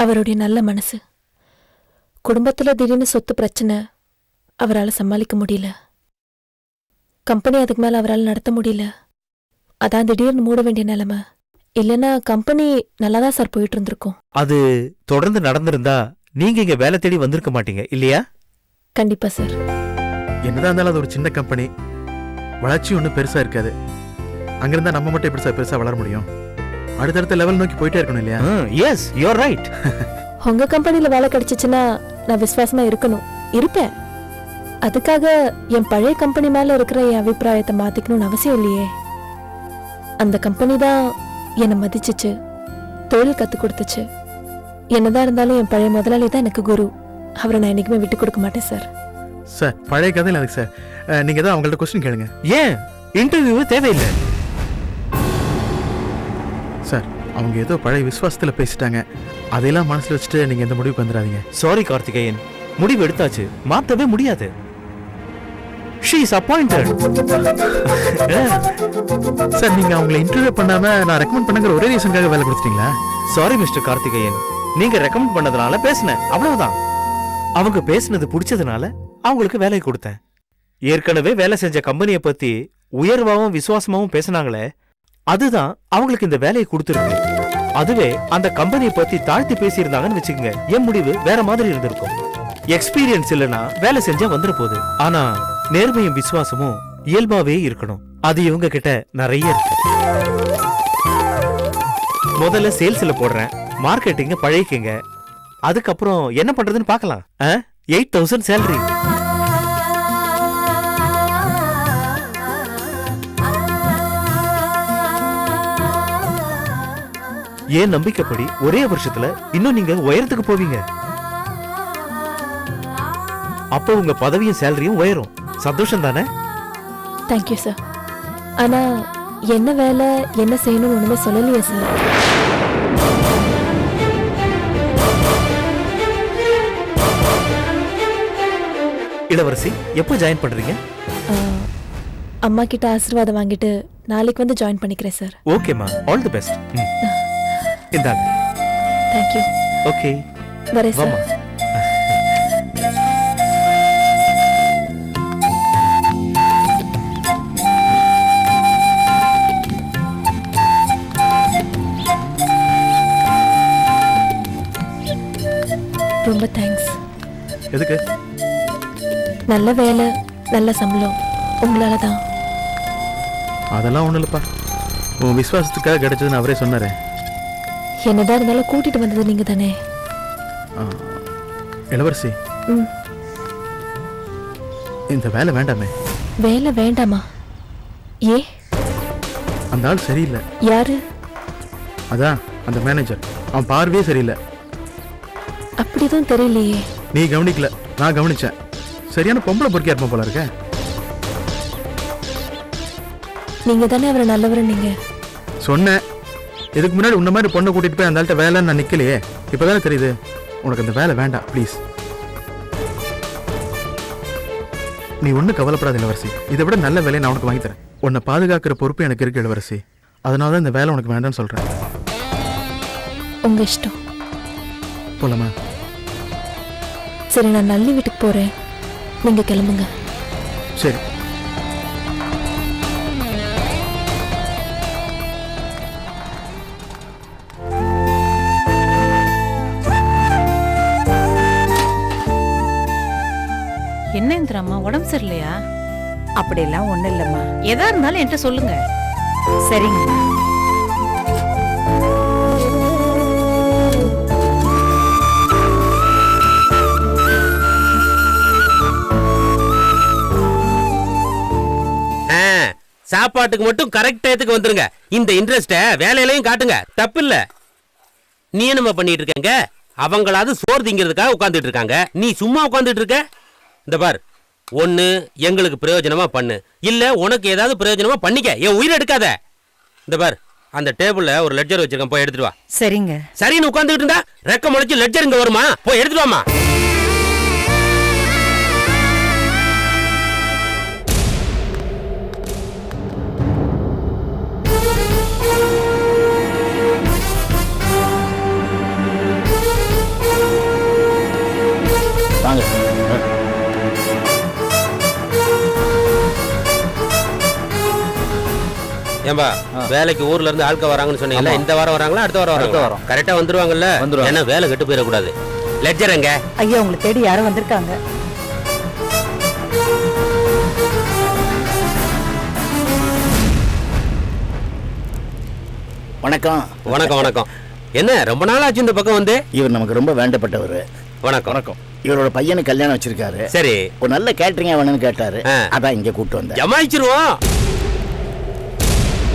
Speaker 7: அவருடைய நல்ல மனசு. குடும்பத்துல திடீர்னு சொத்து பிரச்சனை, அவரால் சமாளிக்க முடியல. கம்பெனி அதுக்கு மேல அவரால் நடத்த முடியல. அதான் திடீர்னு மூட வேண்டிய நிலைமை. இல்லைன்னா கம்பெனி நல்லாதான் சார் போயிட்டு இருந்திருக்கும்.
Speaker 8: அது தொடர்ந்து நடந்திருந்தா நீங்க இங்க வேலை தேடி வந்திருக்க மாட்டீங்க இல்லையா?
Speaker 7: கண்டிப்பா சார்.
Speaker 12: என்னதான் இருந்தாலும் அது ஒரு சின்ன கம்பெனி, வளர்ச்சி ஒன்றும் பெருசா இருக்காது. அங்கிருந்தா நம்ம மட்டும் எப்படி சார் பெருசா வளர முடியும்? அடுத்தடுத்த லெவல் நோக்கி போயிட்டே இருக்கணும் இல்லையா?
Speaker 8: Yes, you are right.
Speaker 7: உங்க கம்பெனில வேலை கிடைச்சிச்சுன்னா நான் விசுவாசமா இருக்கணும், இருப்பேன். அதுக்காக என் பழைய கம்பெனி மேல இருக்கிற என் அபிப்பிராயத்தை மாத்திக்கணும்னு அவசியம் இல்லையே. அந்த கம்பெனி தான் என்னை மதிச்சிச்சு, தொழில் கத்து கொடுத்துச்சு. என்னதான் இருந்தாலும் என் பழைய முதலாளி தான் எனக்கு குரு. அவரை நான் என்னைக்குமே விட்டு கொடுக்க மாட்டேன் சார்.
Speaker 12: சார், பழைய கதையில் அதுக்கு சார், நீங்க தான் அவங்கள்ட்ட கொஸ்டின் கேளுங்க.
Speaker 8: ஏன் இன்டர்வியூ தேவையில்லை
Speaker 12: சார்? அவங்க ஏதோ பழைய விசுவாசத்துல பேசிட்டாங்க, அதையெல்லாம் மனசுல வச்சுட்டு நீங்க எந்த முடிவுக்கு வந்துடாதீங்க.
Speaker 8: சாரி கார்த்திகேயன், முடிவு எடுத்தாச்சு, மாத்தவே முடியாது. She is appointed.
Speaker 12: சார், நீங்க அவங்களை இன்டர்வியூ பண்ணாம நான் ரெக்கமெண்ட் பண்ணுங்கிற ஒரே ரீசனுக்காக வேலை கொடுத்துட்டீங்களா?
Speaker 8: சாரி மிஸ்டர் கார்த்திகேயன், நீங்க ரெக்கமெண்ட் பண்ணதுனால பேசினேன், அவ்வளவுதான். அவங்க பேசினது பிடிச்சதுனால அவங்களுக்கு வேலை கொடுத்தேன். ஏற்கனவே வேலை செஞ்ச கம்பெனியை பத்தி உயர்வாவும் விசுவாசமாவும் பேசினாங்களே, அதுதான் அவங்களுக்கு இந்த வேலையை கொடுத்துருக்கு. அதுவே அந்த கம்பெனியை பத்தி தாழ்த்தி பேசியிருந்தாங்கன்னு வச்சுக்கோங்க, என் முடிவு வேற மாதிரி இருந்திருக்கும். எக்ஸ்பீரியன்ஸ் இல்லைன்னா வேலை செஞ்சா வந்துட போகுது. ஆனா நேர்மையும் விசுவாசமும் இயல்பாவே இருக்கணும். அது இவங்க கிட்ட நிறைய இருக்கு. முதல்ல சேல்ஸ்ல போடுறேன், மார்க்கெட்டிங்க பழகிக்கங்க, அதுக்கப்புறம் என்ன பண்றதுன்னு பார்க்கலாம். 8,000 சேலரி. ஏன் நம்பிக்கைப்படி ஒரே வருஷத்துல இன்னும் நீங்க உயரத்துக்கு போவீங்க. அப்போ உங்க பதவியும் சேலரியும் உயரும். சந்தோஷம் தானே?
Speaker 7: Thank you sir. ஆனா என்ன வேலை என்ன செய்யணும்னு ஒண்ணுமே சொல்லலையே சார்.
Speaker 8: இளவரசி எப்போ ஜாயின் பண்றீங்க?
Speaker 7: அம்மா கிட்ட ஆசீர்வாதம் வாங்கிட்டு நாளைக்கு வந்து ஜாயின் பண்ணிக்கிறேன் சார்.
Speaker 8: ஓகேம்மா, ஆல் தி பெஸ்ட். இந்தாங்க.
Speaker 7: தேங்க்யூ.
Speaker 8: ஓகே,
Speaker 7: வரேன் சார். ரொம்ப தேங்க்ஸ்.
Speaker 12: எதுக்கு?
Speaker 7: நல்ல வேலை நல்ல சம்பளம் உங்களால தான்.
Speaker 12: அதெல்லாம் ஒன்றும் இல்லைப்பா, உன் விசுவாசத்துக்காக கிடைச்சதுன்னு அவரே சொன்னாரே.
Speaker 7: என்னதான் இருந்தாலும் கூட்டிட்டு வந்தது நீங்க தானே.
Speaker 12: இளவரசி, இந்த வேலை வேண்டாமே.
Speaker 7: வேலை வேண்டாமா? ஏ?
Speaker 12: அந்த ஆள் சரியில்லை.
Speaker 7: யாரு?
Speaker 12: அதான் அந்த மேனேஜர். அவன் பார்வையே சரியில்லை.
Speaker 7: அப்படிதான் தெரியலையே.
Speaker 12: நீ கவனிக்கல, நான் கவனிச்சேன். சரியான பொம்பளை பொறுக்கியா இருப்போம் போல இருக்க.
Speaker 7: நீங்க தானே அவரை நல்லவரு நீங்க
Speaker 12: சொன்னேன். இதுக்கு முன்னாடி உன்ன மாதிரி பொண்ணை கூட்டிட்டு போய் அந்த ஆள்கிட்ட வேலைன்னு நான் நிக்கலையே. இப்பதானே தெரியுது. உனக்கு அந்த வேலை வேண்டாம் ப்ளீஸ். நீ ஒன்றும் கவலைப்படாத இளவரசி. இதை விட நல்ல வேலையை நான் உனக்கு வாங்கி தரேன். உன்னை பாதுகாக்கிற பொறுப்பு எனக்கு இருக்கு இளவரசி. அதனால தான் இந்த வேலை உனக்கு வேண்டாம்னு சொல்றேன்.
Speaker 7: உங்க இஷ்டம்.
Speaker 12: போலாமா?
Speaker 7: சரி, நான் நல்லி வீட்டுக்கு போறேன், நீங்க கிளம்புங்க.
Speaker 12: சரி.
Speaker 11: என்ன இந்திராமா, உடம்பு சரியில்லையா? அப்படியெல்லாம் ஒண்ணும் இல்லம்மா, எதா இருந்தாலும் என்கிட்ட சொல்லுங்க. சரிங்க.
Speaker 13: சாப்பாட்டுக்கு மட்டும் கரெக்ட் டயத்துக்கு வந்துருங்க. இந்த இன்ட்ரெஸ்ட வேலையிலையும் காட்டுங்க, தப்பு இல்ல. நீ என்னமா பண்ணிட்டு இருக்கங்க? அவங்களாவது சோறு திங்கிறதுக்காக உட்காந்துட்டு இருக்காங்க, நீ சும்மா உட்காந்துட்டு இருக்க. இந்த பார், ஒண்ணு எங்களுக்கு பிரயோஜனமா பண்ணு, இல்ல உனக்கு ஏதாவது பிரயோஜனமா பண்ணிக்க. என் உயிரை எடுக்காத. இந்த பார், அந்த டேபிள்ல ஒரு லெட்ஜர் வச்சிருக்கேன், போய் எடுத்துட்டு வா.
Speaker 11: சரிங்க.
Speaker 13: சரின்னு உட்காந்துட்டு இருந்தா ரெக்க முளைச்சு லெட்ஜர் இங்க வருமா? போய் எடுத்துட்டு வாமா.
Speaker 9: வாங்க.
Speaker 13: ஏம்பா, வேலைக்கு ஊர்ல இருந்து ஆட்க வராங்கன்னு சொன்னீங்கல்ல, இந்த வாரம் வராங்களா அடுத்த வாரம் வராங்களா? கரெக்டா வந்துருவாங்கல்ல? ஏன்னா வேலை கெட்டு போயிடக்கூடாது. லெட்ஜர் எங்க?
Speaker 11: ஐயா, உங்களை தேடி யாரும் வந்திருக்காங்க.
Speaker 9: வணக்கம்.
Speaker 13: வணக்கம். வணக்கம். என்ன ரொம்ப நாள் ஆச்சு இந்த பக்கம் வந்து?
Speaker 9: இவர் நமக்கு ரொம்ப வேண்டப்பட்டவர்.
Speaker 13: வணக்கம். வணக்கம்.
Speaker 9: இவரோட பையனுக்கு கல்யாணம் வச்சிருக்காரு.
Speaker 13: சரி,
Speaker 9: ஒரு நல்ல கேட்டரிங்கா வேணும்னு கேட்டாரு, அதான் இங்க கூட்டு வந்தேன்.
Speaker 13: ஜமாயிச்சிருவோம்.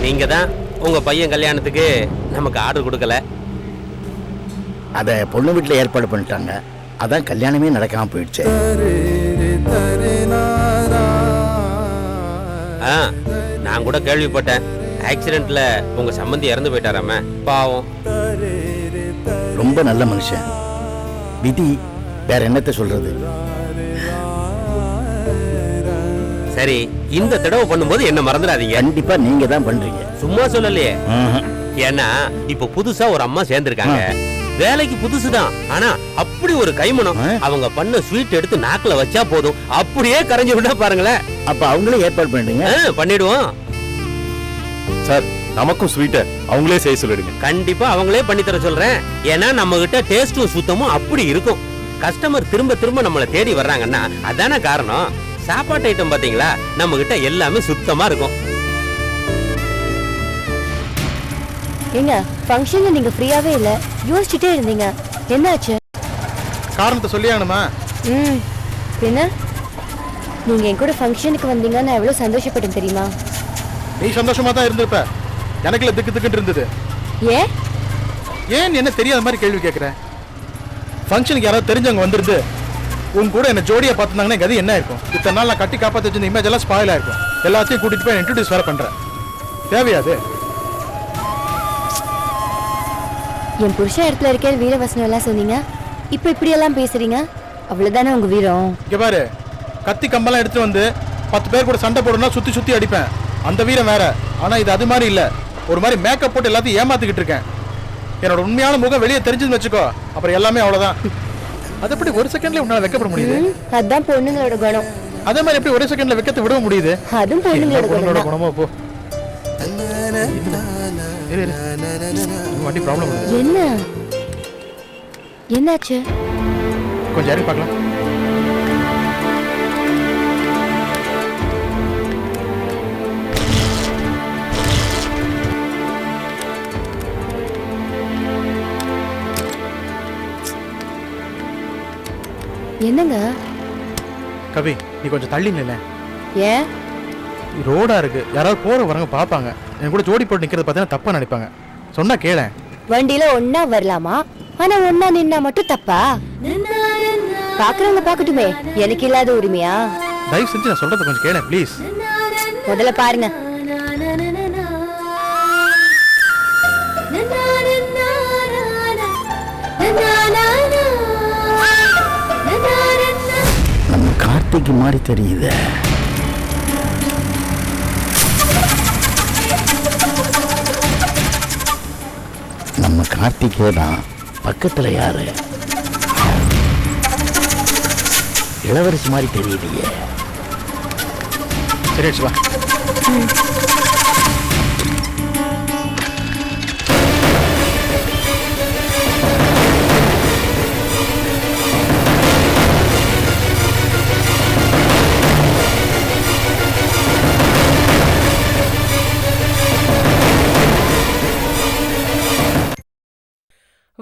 Speaker 13: நீங்க தான் உங்க பையன் கல்யாணத்துக்கு நமக்கு ஆர்டர் கொடுக்கல.
Speaker 9: அத பொண்ணு வீட்டுல ஏற்பாடு பண்ணிட்டாங்க, அதான் கல்யாணமே நடக்காம போயிடுச்சு.
Speaker 13: நான் கூட கேள்விப்பட்டேன், ஆக்சிடென்ட்ல உங்க சம்பந்தி இறந்து போயிட்டாராம. பாவம்.
Speaker 9: ரொம்ப நல்ல மனுஷன். விதி, வேற என்னத்த சொல்றது.
Speaker 13: சரி, இந்த தடவை பண்ணும்போது என்ன மறந்துடாதீங்க.
Speaker 9: கண்டிப்பா நீங்க தான் பண்றீங்க.
Speaker 13: சும்மா சொல்லலையே. ஏன்னா இப்ப புதுசா ஒரு அம்மா சேர்ந்திருக்காங்க. வேலைக்கு புதுசுதான், ஆனா அப்படி ஒரு கைமணம். அவங்க பண்ண ஸ்வீட் எடுத்து நாக்குல வச்சா போதும், அப்படியே கரைஞ்சு விட்டா பாருங்களேன்.
Speaker 9: அப்ப அவங்களே ஏற்பாடு பண்ணுங்க.
Speaker 13: பண்ணிடுவோம்
Speaker 3: சார். நமக்கும் ஸ்வீட்டை அவங்களே செய்ய சொல்லிடுங்க.
Speaker 13: கண்டிப்பா அவங்களே பண்ணி தர சொல்றேன். ஏன்னா நம்ம கிட்ட டேஸ்டும் சுத்தமும் அப்படி இருக்கும். கஸ்டமர் திரும்ப திரும்ப நம்மளை தேடி வர்றாங்கன்னா அதான காரணம். சாப்பாட்டு ஐட்டம் பாத்தீங்களா, நம்ம கிட்ட எல்லாமே சுத்தமா இருக்கும்.
Speaker 5: ஏங்க ஃபங்க்ஷன்ல நீங்க ஃப்ரீயாவே இல்ல, யோசிச்சுட்டே இருந்தீங்க, என்னாச்சு?
Speaker 12: காரணத்தை சொல்லியானுமா?
Speaker 5: பின்ன நீங்க என் கூட ஃபங்க்ஷனுக்கு வந்தீங்க, நான் எவ்வளவு சந்தோஷப்பட்டேன் தெரியுமா?
Speaker 12: நீ சந்தோஷமா தான் இருந்திருப்ப, எனக்குல திக்கு திக்குன்னு இருந்தது. ஏன் என்ன தெரியாத மாதிரி கேள்வி கேட்குறேன்? ஃபங்க்ஷனுக்கு யாராவது தெரிஞ்சவங்க வந்திருந்து உன் கூட என்ன ஜோடியா பார்த்துருந்தாங்கன்னா கதி என்ன இருக்கும்? இத்தனை நாள் நான் கட்டி காப்பாற்றி வச்சிருந்த இமேஜ் எல்லாம் ஸ்பாயில் ஆயிருக்கும். எல்லாத்தையும் கூட்டிட்டு போய் இன்ட்ரோடியூஸ் வேற பண்றேன். தேவையாது?
Speaker 5: என் புருஷன் இடத்துல இருக்க வீரவசனம் எல்லாம் சொன்னீங்க, இப்போ இப்படி எல்லாம் பேசுறீங்க, அவ்வளவுதானே உங்க வீரம்?
Speaker 12: இங்க பாரு, கத்தி கம்பெல்லாம் எடுத்து வந்து 10 பேர் கூட சண்டை போடணும்னா சுத்தி சுத்தி அடிப்பேன், அந்த வீரம் வேற. ஆனா இது அது மாதிரி இல்ல, ஒரு மாதிரி மேக்கப் போட்டு எல்லாத்தையும் ஏமாத்திக்கிட்டு இருக்கேன். என்னோட உண்மையான முகம் வெளியே தெரிஞ்சுன்னு வச்சுக்கோ, அப்புறம் எல்லாமே அவ்வளவுதான். அது எப்படி ஒரு செகண்ட்ல உன்னால வைக்கப்பட முடியுது?
Speaker 5: அதான் பொண்ணுங்களோட குணம்.
Speaker 12: அதே மாதிரி எப்படி ஒரே செகண்ட்ல வைக்கத்தை விட முடியுது?
Speaker 5: அதுவும் பொண்ணுங்களோட
Speaker 12: குணமா போ. வண்டி ப்ராப்ளம்
Speaker 5: என்ன என்னாச்சு?
Speaker 12: கொஞ்சம் யாரும் பார்க்கலாம்.
Speaker 5: என்னங்க
Speaker 12: கவி, நீ கொஞ்சம் தள்ளி நில்ல.
Speaker 5: ஏன்?
Speaker 12: ரோடா இருக்கு, யாராவது போற வரவங்க பாப்பாங்க, என் கூட ஜோடி போட்டு நிக்கிறது பார்த்தா தப்பா நினைப்பாங்க. சொன்னா கேள.
Speaker 5: வண்டியில ஒன்னா வரலாமா, ஆனா ஒன்னா நின்னா மட்டும் தப்பா? பாக்குறவங்க பாக்கட்டுமே, எனக்கு இல்லாத உரிமையா?
Speaker 12: தயவு செஞ்சு நான் சொல்றத கொஞ்சம் கேள ப்ளீஸ்.
Speaker 5: முதல்ல பாருங்க.
Speaker 9: நம்ம கார்த்திக் மாதிரி தெரியுது. நம்ம கார்த்திகே தான். பக்கத்துல யாரு? இளவரசி மாதிரி தெரியலையே.
Speaker 12: சரி வா.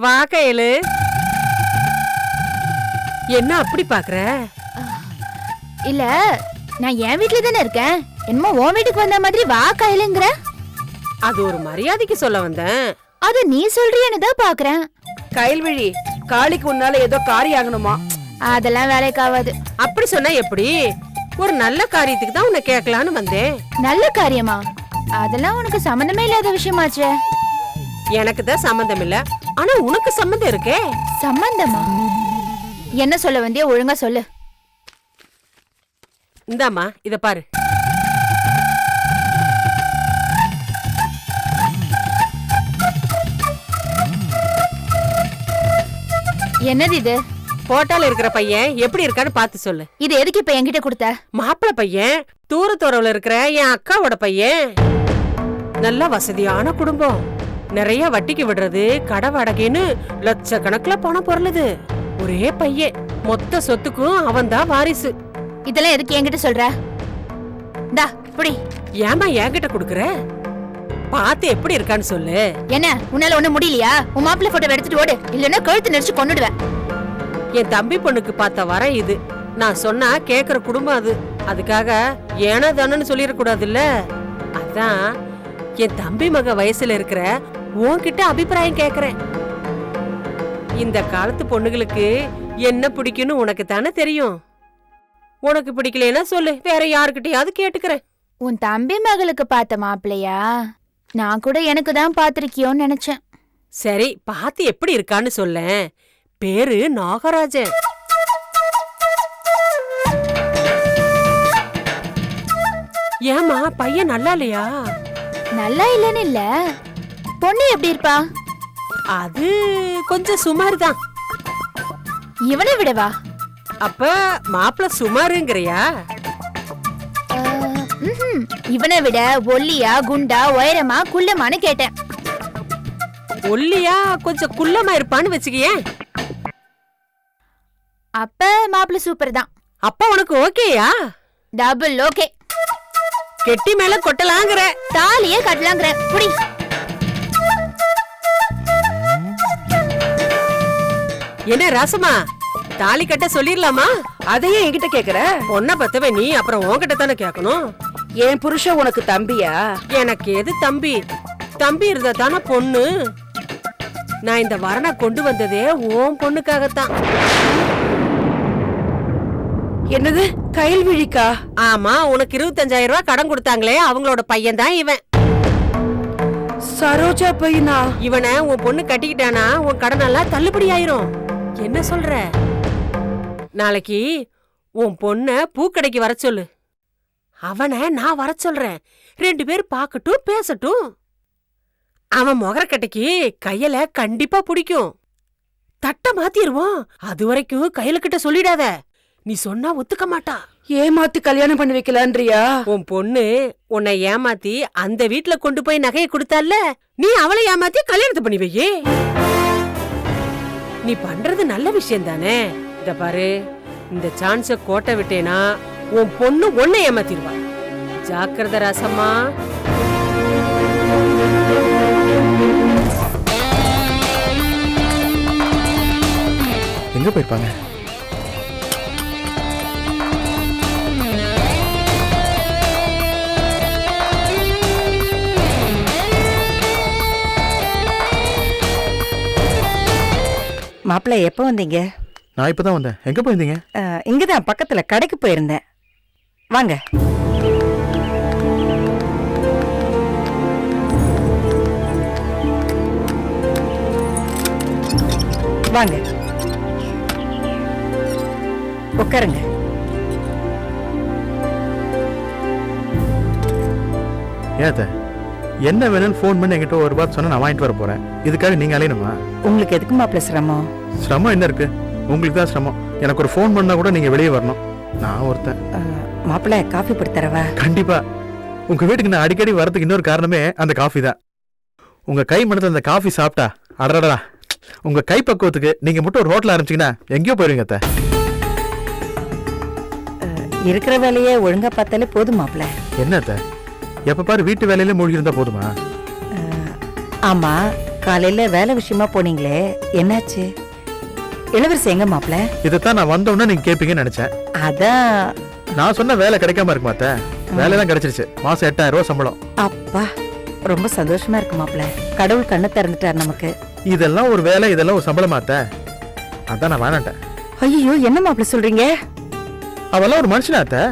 Speaker 10: வா கையலு, என்ன அப்படி பாக்குற?
Speaker 2: இல்ல, நான் என் வீட்ல தானே இருக்கேன், என்னமோ உன் வீட்டுக்கு வந்த மாதிரி வா கையிலங்கிற.
Speaker 10: அது ஒரு மரியாதைக்கு சொல்ல வந்தேன்.
Speaker 2: அது நீ சொல்றியன்னு தான் பாக்குறேன்.
Speaker 10: கயல்விழி, காளிக்கு உன்னால ஏதோ காரியம் ஆகணுமா?
Speaker 2: அதெல்லாம் வேலைக்கு ஆகாது.
Speaker 10: அப்படி சொன்னா எப்படி? ஒரு நல்ல காரியத்துக்கு தான் உன்னை கேட்கலான்னு வந்தேன்.
Speaker 2: நல்ல காரியமா? அதெல்லாம் உனக்கு சம்பந்தமே இல்லாத விஷயமாச்சே.
Speaker 10: எனக்கு தான் சம்பந்தம் இல்ல, ஆனா உனக்கு சம்பந்தம் இருக்கே.
Speaker 2: சம்பந்தமா? என்ன சொல்ல வந்தியா, ஒழுங்கா சொல்லு.
Speaker 10: இந்தாமா இத பாரு.
Speaker 2: என்னது இது?
Speaker 10: போட்டோல இருக்கிற பையன் எப்படி இருக்கான்னு பார்த்து சொல்லு.
Speaker 2: இது எதுக்கு இப்ப என்கிட்ட கொடுத்த?
Speaker 10: மாப்பிள்ள பையன், தூரத்துல இருக்கிற என் அக்காவோட பையன். நல்ல வசதியான குடும்பம், நிறைய வட்டிக்கு விடுறது, கடை வாடகைன்னு லட்சக்கணக்கில் பணம் பொருளுது. ஒரே பையன், மொத்த சொத்துக்கும் அவன் தான் வாரிசு.
Speaker 2: இதெல்லாம் எதுக்கு என்கிட்ட சொல்ற? டா புடி.
Speaker 10: ஏமா என்கிட்ட குடுக்குற? பாத்து எப்படி இருக்கான்னு சொல்லு.
Speaker 2: என்ன உன்னால ஒண்ணு முடியலையா? உன் மாப்பிள்ளை போட்டோ எடுத்துட்டு ஓடு, இல்லன்னா கழுத்து நெரிச்சு கொன்னுடுவேன்.
Speaker 10: என் தம்பி பொண்ணுக்கு பார்த்த வர இது. நான் சொன்னா கேக்குற குடும்பம் அது. அதுக்காக ஏனா தானன்னு சொல்லிடக்கூடாதுல்ல. அதான் என் தம்பி மக வயசுல இருக்கிற உன்கிட்ட அபிப்பிராயம் கேக்குறேன். இந்த காலத்து பொண்ணுங்களுக்கு என்ன பிடிக்கும்னு உனக்கு தானே தெரியும். உனக்கு பிடிக்கலன்னா சொல்லு, வேற யாருக்கிட்டையாவது கேட்டுக்கிறேன்.
Speaker 2: உன் தம்பி மகளுக்கு பார்த்த மாப்பிள்ளையா? நான் கூட எனக்கு தான் பாத்திருக்கியோன்னு நினைச்சேன்.
Speaker 10: சரி, பார்த்து எப்படி இருக்கான்னு சொல்ல. பேரு நாகராஜன். ஏமா பையன் நல்லா இல்லையா?
Speaker 2: நல்லா இல்லன்னு இல்ல, பொண்ணு எப்படி இருப்பா?
Speaker 10: அது கொஞ்சம் சுமார் தான்.
Speaker 2: இவனை விடவா?
Speaker 10: அப்ப மாப்பிள்ள சுமாருங்கறியா?
Speaker 2: இவனை விட ஒல்லியா, குண்டா, உயரமா, குள்ளமான்னு கேட்டேன்.
Speaker 10: ஒல்லியா கொஞ்சம் குள்ளமா இருப்பான்னு வச்சுக்கியே.
Speaker 2: அப்ப மாப்பிள்ள சூப்பர் தான்.
Speaker 10: அப்ப உனக்கு ஓகேயா?
Speaker 2: Double okay.
Speaker 10: கெட்டி மேல கொட்டலாங்கற,
Speaker 2: தாலியே கட்டலாங்கற. புடி.
Speaker 10: என்ன ராசமா தாலி கட்ட சொல்லிடலாமா?
Speaker 11: அதையே என்கிட்ட கேக்குற?
Speaker 10: பொண்ணை பத்தவே நீ அப்புறம் உன்கிட்ட தானே கேட்கணும்.
Speaker 11: என் புருஷன் உனக்கு தம்பியா?
Speaker 10: எனக்கு எது தம்பி? தம்பி இருந்தா தானே பொண்ணு. நான் இந்த வரனை கொண்டு வந்ததே உன் பொண்ணுக்காகத்தான்.
Speaker 11: என்னது கயல்விழிக்கா?
Speaker 10: ஆமா, உனக்கு 25,000 ரூபாய் கடன் கொடுத்தாங்களே, அவங்களோட பையன் தான் இவன்.
Speaker 11: சரோஜா பையனா?
Speaker 10: இவனை உன் பொண்ணு கட்டிக்கிட்டானா உன் கடன் எல்லாம் தள்ளுபடி ஆயிரும். என்ன சொல்ற? நாளைக்கு உன் பொண்ண பூக்கடைக்கு வர சொல்லு. அவனை நான் வர சொல்றேன். 2 பேர் பாக்கட்டும், பேசட்டும். அவன் முகரக்கட்டைக்கு கையில கண்டிப்பா பிடிக்கும். தட்ட மாத்திருவோம். அது வரைக்கும் கையில கிட்ட சொல்லிடாத. நீ சொன்னா ஒத்துக்க மாட்டா.
Speaker 11: ஏமாத்தி கல்யாணம் பண்ணி வைக்கலான்றியா?
Speaker 10: உன் பொண்ணு உன்னை ஏமாத்தி அந்த வீட்டுல கொண்டு போய் நகையை கொடுத்தால, நீ அவளை ஏமாத்தி கல்யாணத்தை பண்ணி வையே. நீ பண்றது நல்ல விஷயம் தானே. இத பாரு, இந்த சான்ஸ கோட்டை விட்டேனா உன் பொண்ணு உன்னை ஏமாத்திடுவா. ஜாக்கிரதை ராசம்மா.
Speaker 12: எங்க போயிருப்பாங்க?
Speaker 11: மாப்பிள்ள எப்போ வந்தீங்க?
Speaker 12: நான் இப்பதான் வந்தேன். எங்க போயிருந்தீங்க?
Speaker 11: இங்கதான் பக்கத்துல கடைக்கு போயிருந்தேன். வாங்க. வாங்க உட்காருங்க.
Speaker 12: ஏத்த என்ன வேணும்னு ஃபோன் பண்ணி என்கிட்ட ஒரு வார்த்தை சொன்னா நான் வாங்கிட்டு வர போறேன். இதுக்காக நீங்க அலையணுமா?
Speaker 11: உங்களுக்கு எதுக்கு மாப்பிள்ள சிரமம்?
Speaker 12: சிரமம் என்ன இருக்கு? உங்களுக்கு தான் சிரமம். எனக்கு ஒரு ஃபோன் பண்ணா கூட நீங்க வெளியே வரணும். நான் ஒருத்தன்.
Speaker 11: மாப்பிள்ள காஃபி போட்டு தரவா?
Speaker 12: கண்டிப்பா. உங்க வீட்டுக்கு நான் அடிக்கடி வரதுக்கு இன்னொரு காரணமே அந்த காஃபி தான். உங்க கை மணத்தை அந்த காஃபி சாப்பிட்டா அடடா, உங்க கை பக்குவத்துக்கு நீங்க மட்டும் ஒரு ஹோட்டல் ஆரம்பிச்சீங்கன்னா எங்கேயோ போயிருவீங்க அத்தை.
Speaker 11: இருக்கிற வேலையை ஒழுங்கா பார்த்தாலே போதும் மாப்பிள்ள.
Speaker 12: என்ன அத்தை, எப்ப பாரு வீட்டு வேலையில மூழ்கி இருந்தா போதுமா?
Speaker 11: ஆமா, காலையில வேலை விஷயமா போனீங்களே, என்னாச்சு? இளவரசி எங்க மாப்பிள்ள?
Speaker 12: இதைத்தான் நான் வந்தோம்னா நீங்க கேட்பீங்கன்னு நினைச்சேன்.
Speaker 11: அதான்
Speaker 12: நான் சொன்ன வேலை கிடைக்காம இருக்குமா அத்தை? வேலையெல்லாம் கிடைச்சிருச்சு. மாசம் 8,000 ரூபாய் சம்பளம்.
Speaker 11: அப்பா, ரொம்ப சந்தோஷமா இருக்கு மாப்பிள்ள. கடவுள் கண்ணை திறந்துட்டார் நமக்கு.
Speaker 12: இதெல்லாம் ஒரு வேலை, இதெல்லாம் ஒரு சம்பளமா அத்தை? அதான் நான் வேணாட்டேன்.
Speaker 11: ஐயோ, என்ன மாப்பிள்ள சொல்றீங்க?
Speaker 12: அவெல்லாம் ஒரு மனுஷனா அத்தை?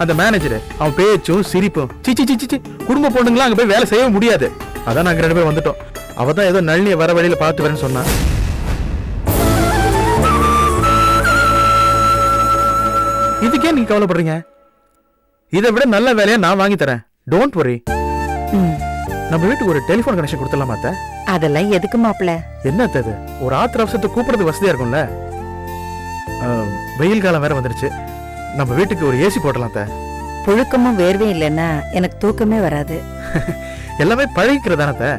Speaker 12: அந்த மேனேஜர் அவன் பேச்சும் சிரிப்பும் சிச்சி சிச்சி சி, குடும்ப பொண்ணுங்களா அங்க போய் வேலை செய்ய முடியாது. அதான் நாங்க 2 பேர் வந்துட்டோம். அவ தான் ஏதோ நளினியை வர வழியில பார்த்து வரேன்னு சொன்னா. இதுக்கே நீங்க கவலைப்படுறீங்க? இதை விட நல்ல வேலையா நான் வாங்கி தரேன். Don't worry. நம்ம வீட்டுக்கு ஒரு டெலிபோன் கனெக்ஷன் கொடுத்துடலாமா அத்தை?
Speaker 11: அதெல்லாம் எதுக்கு மாப்பிள்ள?
Speaker 12: என்ன அத்தை இது? ஒரு ஆத்திர அவசரத்தை கூப்பிடுறது வசதியா இருக்கும்ல. வெயில் காலம் வேற வந்துருச்சு. நம்ம வீட்டுக்கு ஒரு ஏசி போடலாம் அத்தை.
Speaker 11: புழுக்கமும் வேர்வையும் இல்லைன்னா எனக்கு தூக்கமே வராது.
Speaker 12: எல்லாமே பழகிக்கிறதான அத்தை.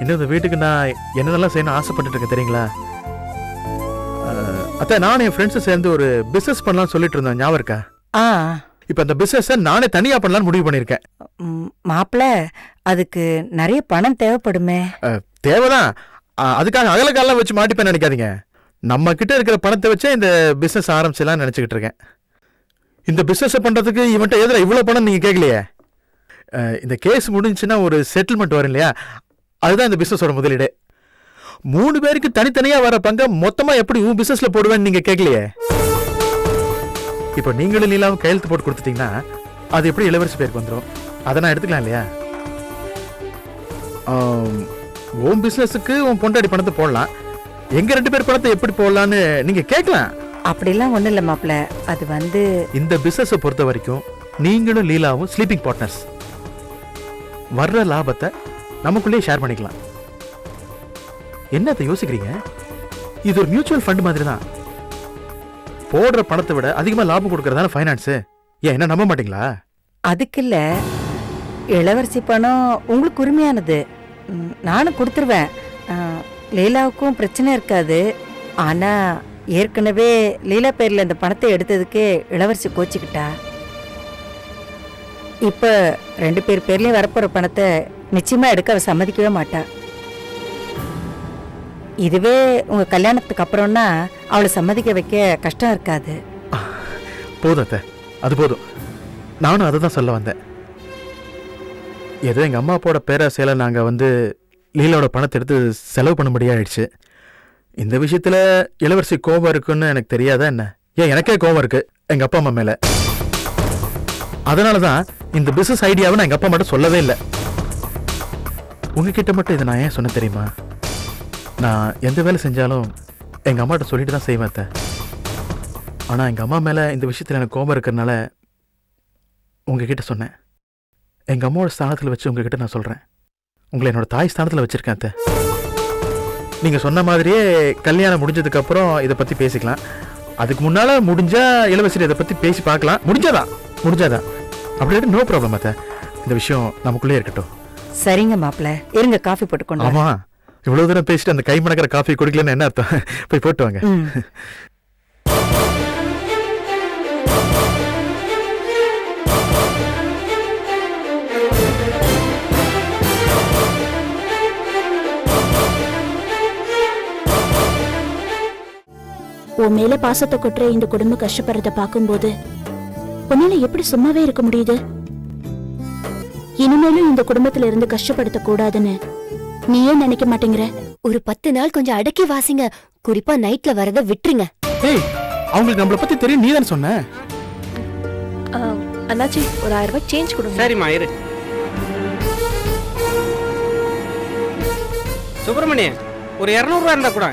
Speaker 12: இன்னும் இந்த வீட்டுக்கு நான் என்னென்னலாம் செய்யணும் ஆசைப்பட்டு இருக்கேன் தெரியுங்களா அத்தை? நானும் என் ஃப்ரெண்ட்ஸும் சேர்ந்து ஒரு பிசினஸ் பண்ணலாம்னு சொல்லிட்டு இருந்தோம், ஞாபகம் இருக்கா? இப்ப அந்த பிசினஸ் நானே தனியா பண்ணலாம்னு முடிவு பண்ணிருக்கேன்.
Speaker 11: மாப்பிள்ள, அதுக்கு நிறைய பணம் தேவைப்படுமே.
Speaker 12: தேவைதான். அதுக்காக அகலக்காலம் வச்சு மாட்டிப்பேன் நினைக்காதீங்க. நம்ம கிட்ட இருக்கிற பணத்தை வச்சே இந்த பிசினஸ் ஆரம்பிச்சலாம்னு நினைச்சுக்கிட்டு இருக்கேன். இந்த பிசினஸ் பண்றதுக்கு இவன்ட்ட எதிர இவ்வளவு பணம் நீங்க கேட்கலையே. இந்த கேஸ் முடிஞ்சுன்னா ஒரு செட்டில்மெண்ட் வரும் இல்லையா, அதுதான் இந்த பிசினஸோட முதலீடு. 3 பேருக்கு தனித்தனியா வர பங்க மொத்தமா எப்படி உன் பிசினஸ்ல போடுவேன்னு நீங்க கேட்கலையே. இப்ப நீங்களும் நீலாவும் கையெழுத்து போட்டு கொடுத்துட்டீங்கன்னா அது எப்படி இளவரசி பேருக்கு வந்துடும். அதை நான் எடுத்துக்கலாம் இல்லையா? உன் பிசினஸுக்கு உன் பொண்டாடி பணத்தை போடலாம். எங்க 2 பேர் பணத்தை எப்படி போடலான்னு நீங்க கேட்கலாம்.
Speaker 11: அப்படிலாம் ஒண்ணு இல்ல மாப்பிள்ள. அது வந்து
Speaker 12: இந்த பிசினஸை பொறுத்த வரைக்கும் நீங்களும் லீலாவும் ஸ்லீப்பிங் பார்ட்னர்ஸ். வர்ற லாபத்தை நமக்குள்ளேயே ஷேர் பண்ணிக்கலாம். என்னத்தை யோசிக்கிறீங்க? இது ஒரு மியூச்சுவல் ஃபண்ட் மாதிரி தான். போடுற பணத்தை விட அதிகமா லாபம் கொடுக்கறதான ஃபைனான்ஸ். ஏன் என்ன நம்ப மாட்டீங்களா?
Speaker 11: அதுக்கு இல்ல, இளவரசி பணம் உங்களுக்கு உரிமையானது. நானும் கொடுத்துருவேன். லீலாவுக்கும் பிரச்சனை இருக்காது. ஆனா ஏற்கனவே லீலா பேர்ல இந்த பணத்தை எடுத்ததுக்கு இளவரசி கோச்சிக்கிட்டா. இப்ப 2 பேர் பேர்லயும் வரப்போற பணத்தை நிச்சயமா எடுக்க அவ சம்மதிக்கவே மாட்டா. இதுவே உங்க கல்யாணத்துக்கு அப்புறம்னா அவளை சம்மதிக்க வைக்க கஷ்டம் இருக்காது.
Speaker 12: போதும் அத்தை, அது போதும். நானும் அதை தான் சொல்ல வந்தேன். ஏதோ எங்கள் அம்மா அப்பாவோட பேராசையில் நாங்கள் வந்து லீலாவோட பணத்தை எடுத்து செலவு பண்ண முடியாயிடுச்சு. இந்த விஷயத்தில் இளவரசி கோபம் இருக்குன்னு எனக்கு தெரியாதா என்ன? ஏன் எனக்கே கோபம் இருக்கு எங்கள் அப்பா அம்மா மேலே. அதனால தான் இந்த பிஸ்னஸ் ஐடியாவை நான் எங்கள் அப்பா மட்டும் சொல்லவே இல்லை. உங்ககிட்ட மட்டும் இதை நான் ஏன் சொன்ன தெரியுமா? நான் எந்த வேலை செஞ்சாலும் எங்கள் அம்மாட்ட சொல்லிட்டு தான் செய்வேன் அத்தை. ஆனால் எங்கள் அம்மா மேலே இந்த விஷயத்தில் எனக்கு கோபம் இருக்கிறதுனால உங்ககிட்ட சொன்னேன். எங்கள் அம்மாவோட ஸ்தானத்தில் வச்சு உங்ககிட்ட நான் சொல்கிறேன். உங்களை என்னோட தாய் ஸ்தானத்தில் வச்சுருக்கேன் அத்தை. நீங்கள் சொன்ன மாதிரியே கல்யாணம் முடிஞ்சதுக்கப்புறம் இதை பற்றி பேசிக்கலாம். அதுக்கு முன்னால் முடிஞ்சால் இளவரசி இதை பற்றி பேசி பார்க்கலாம். முடிஞ்சாதான் அப்படி நோ ப்ராப்ளம் அத்தை. இந்த விஷயம் நமக்குள்ளே இருக்கட்டும்.
Speaker 11: சரிங்க மாப்பிள்ள, இருங்க காஃபி போட்டு கொண்டு வரேன்.
Speaker 12: ஆமாம், இவ்வளோ தூரம் பேசிட்டு அந்த கை மணக்கிற காஃபி குடிக்கலன்னு என்ன அர்த்தம்? போய் போட்டு வாங்க.
Speaker 5: உன் மேல பாசத்தை கொட்டுற இந்த குடும்பம் கஷ்டப்படுறத பாக்கும்போது உன்னால எப்படி சும்மாவே இருக்க முடியுது? இனிமேலும் இந்த குடும்பத்துல இருந்து கஷ்டப்படுத்த கூடாதுன்னு நீ ஏன் நினைக்க மாட்டேங்கிற?
Speaker 2: ஒரு 10 நாள் கொஞ்சம் அடக்கி வாசிங்க. குறிப்பா நைட்ல வரத விட்டுருங்க.
Speaker 12: ஏய், அவங்களுக்கு நம்மளை பற்றி தெரியும், நீ தானே சொன்ன.
Speaker 7: அண்ணாச்சி ஒரு 1000 ரூபாய் சேஞ்ச் கொடுங்க.
Speaker 13: சரிம்மா இரு. சுப்பிரமணியன், ஒரு 200 ரூபா இருந்தா கூட.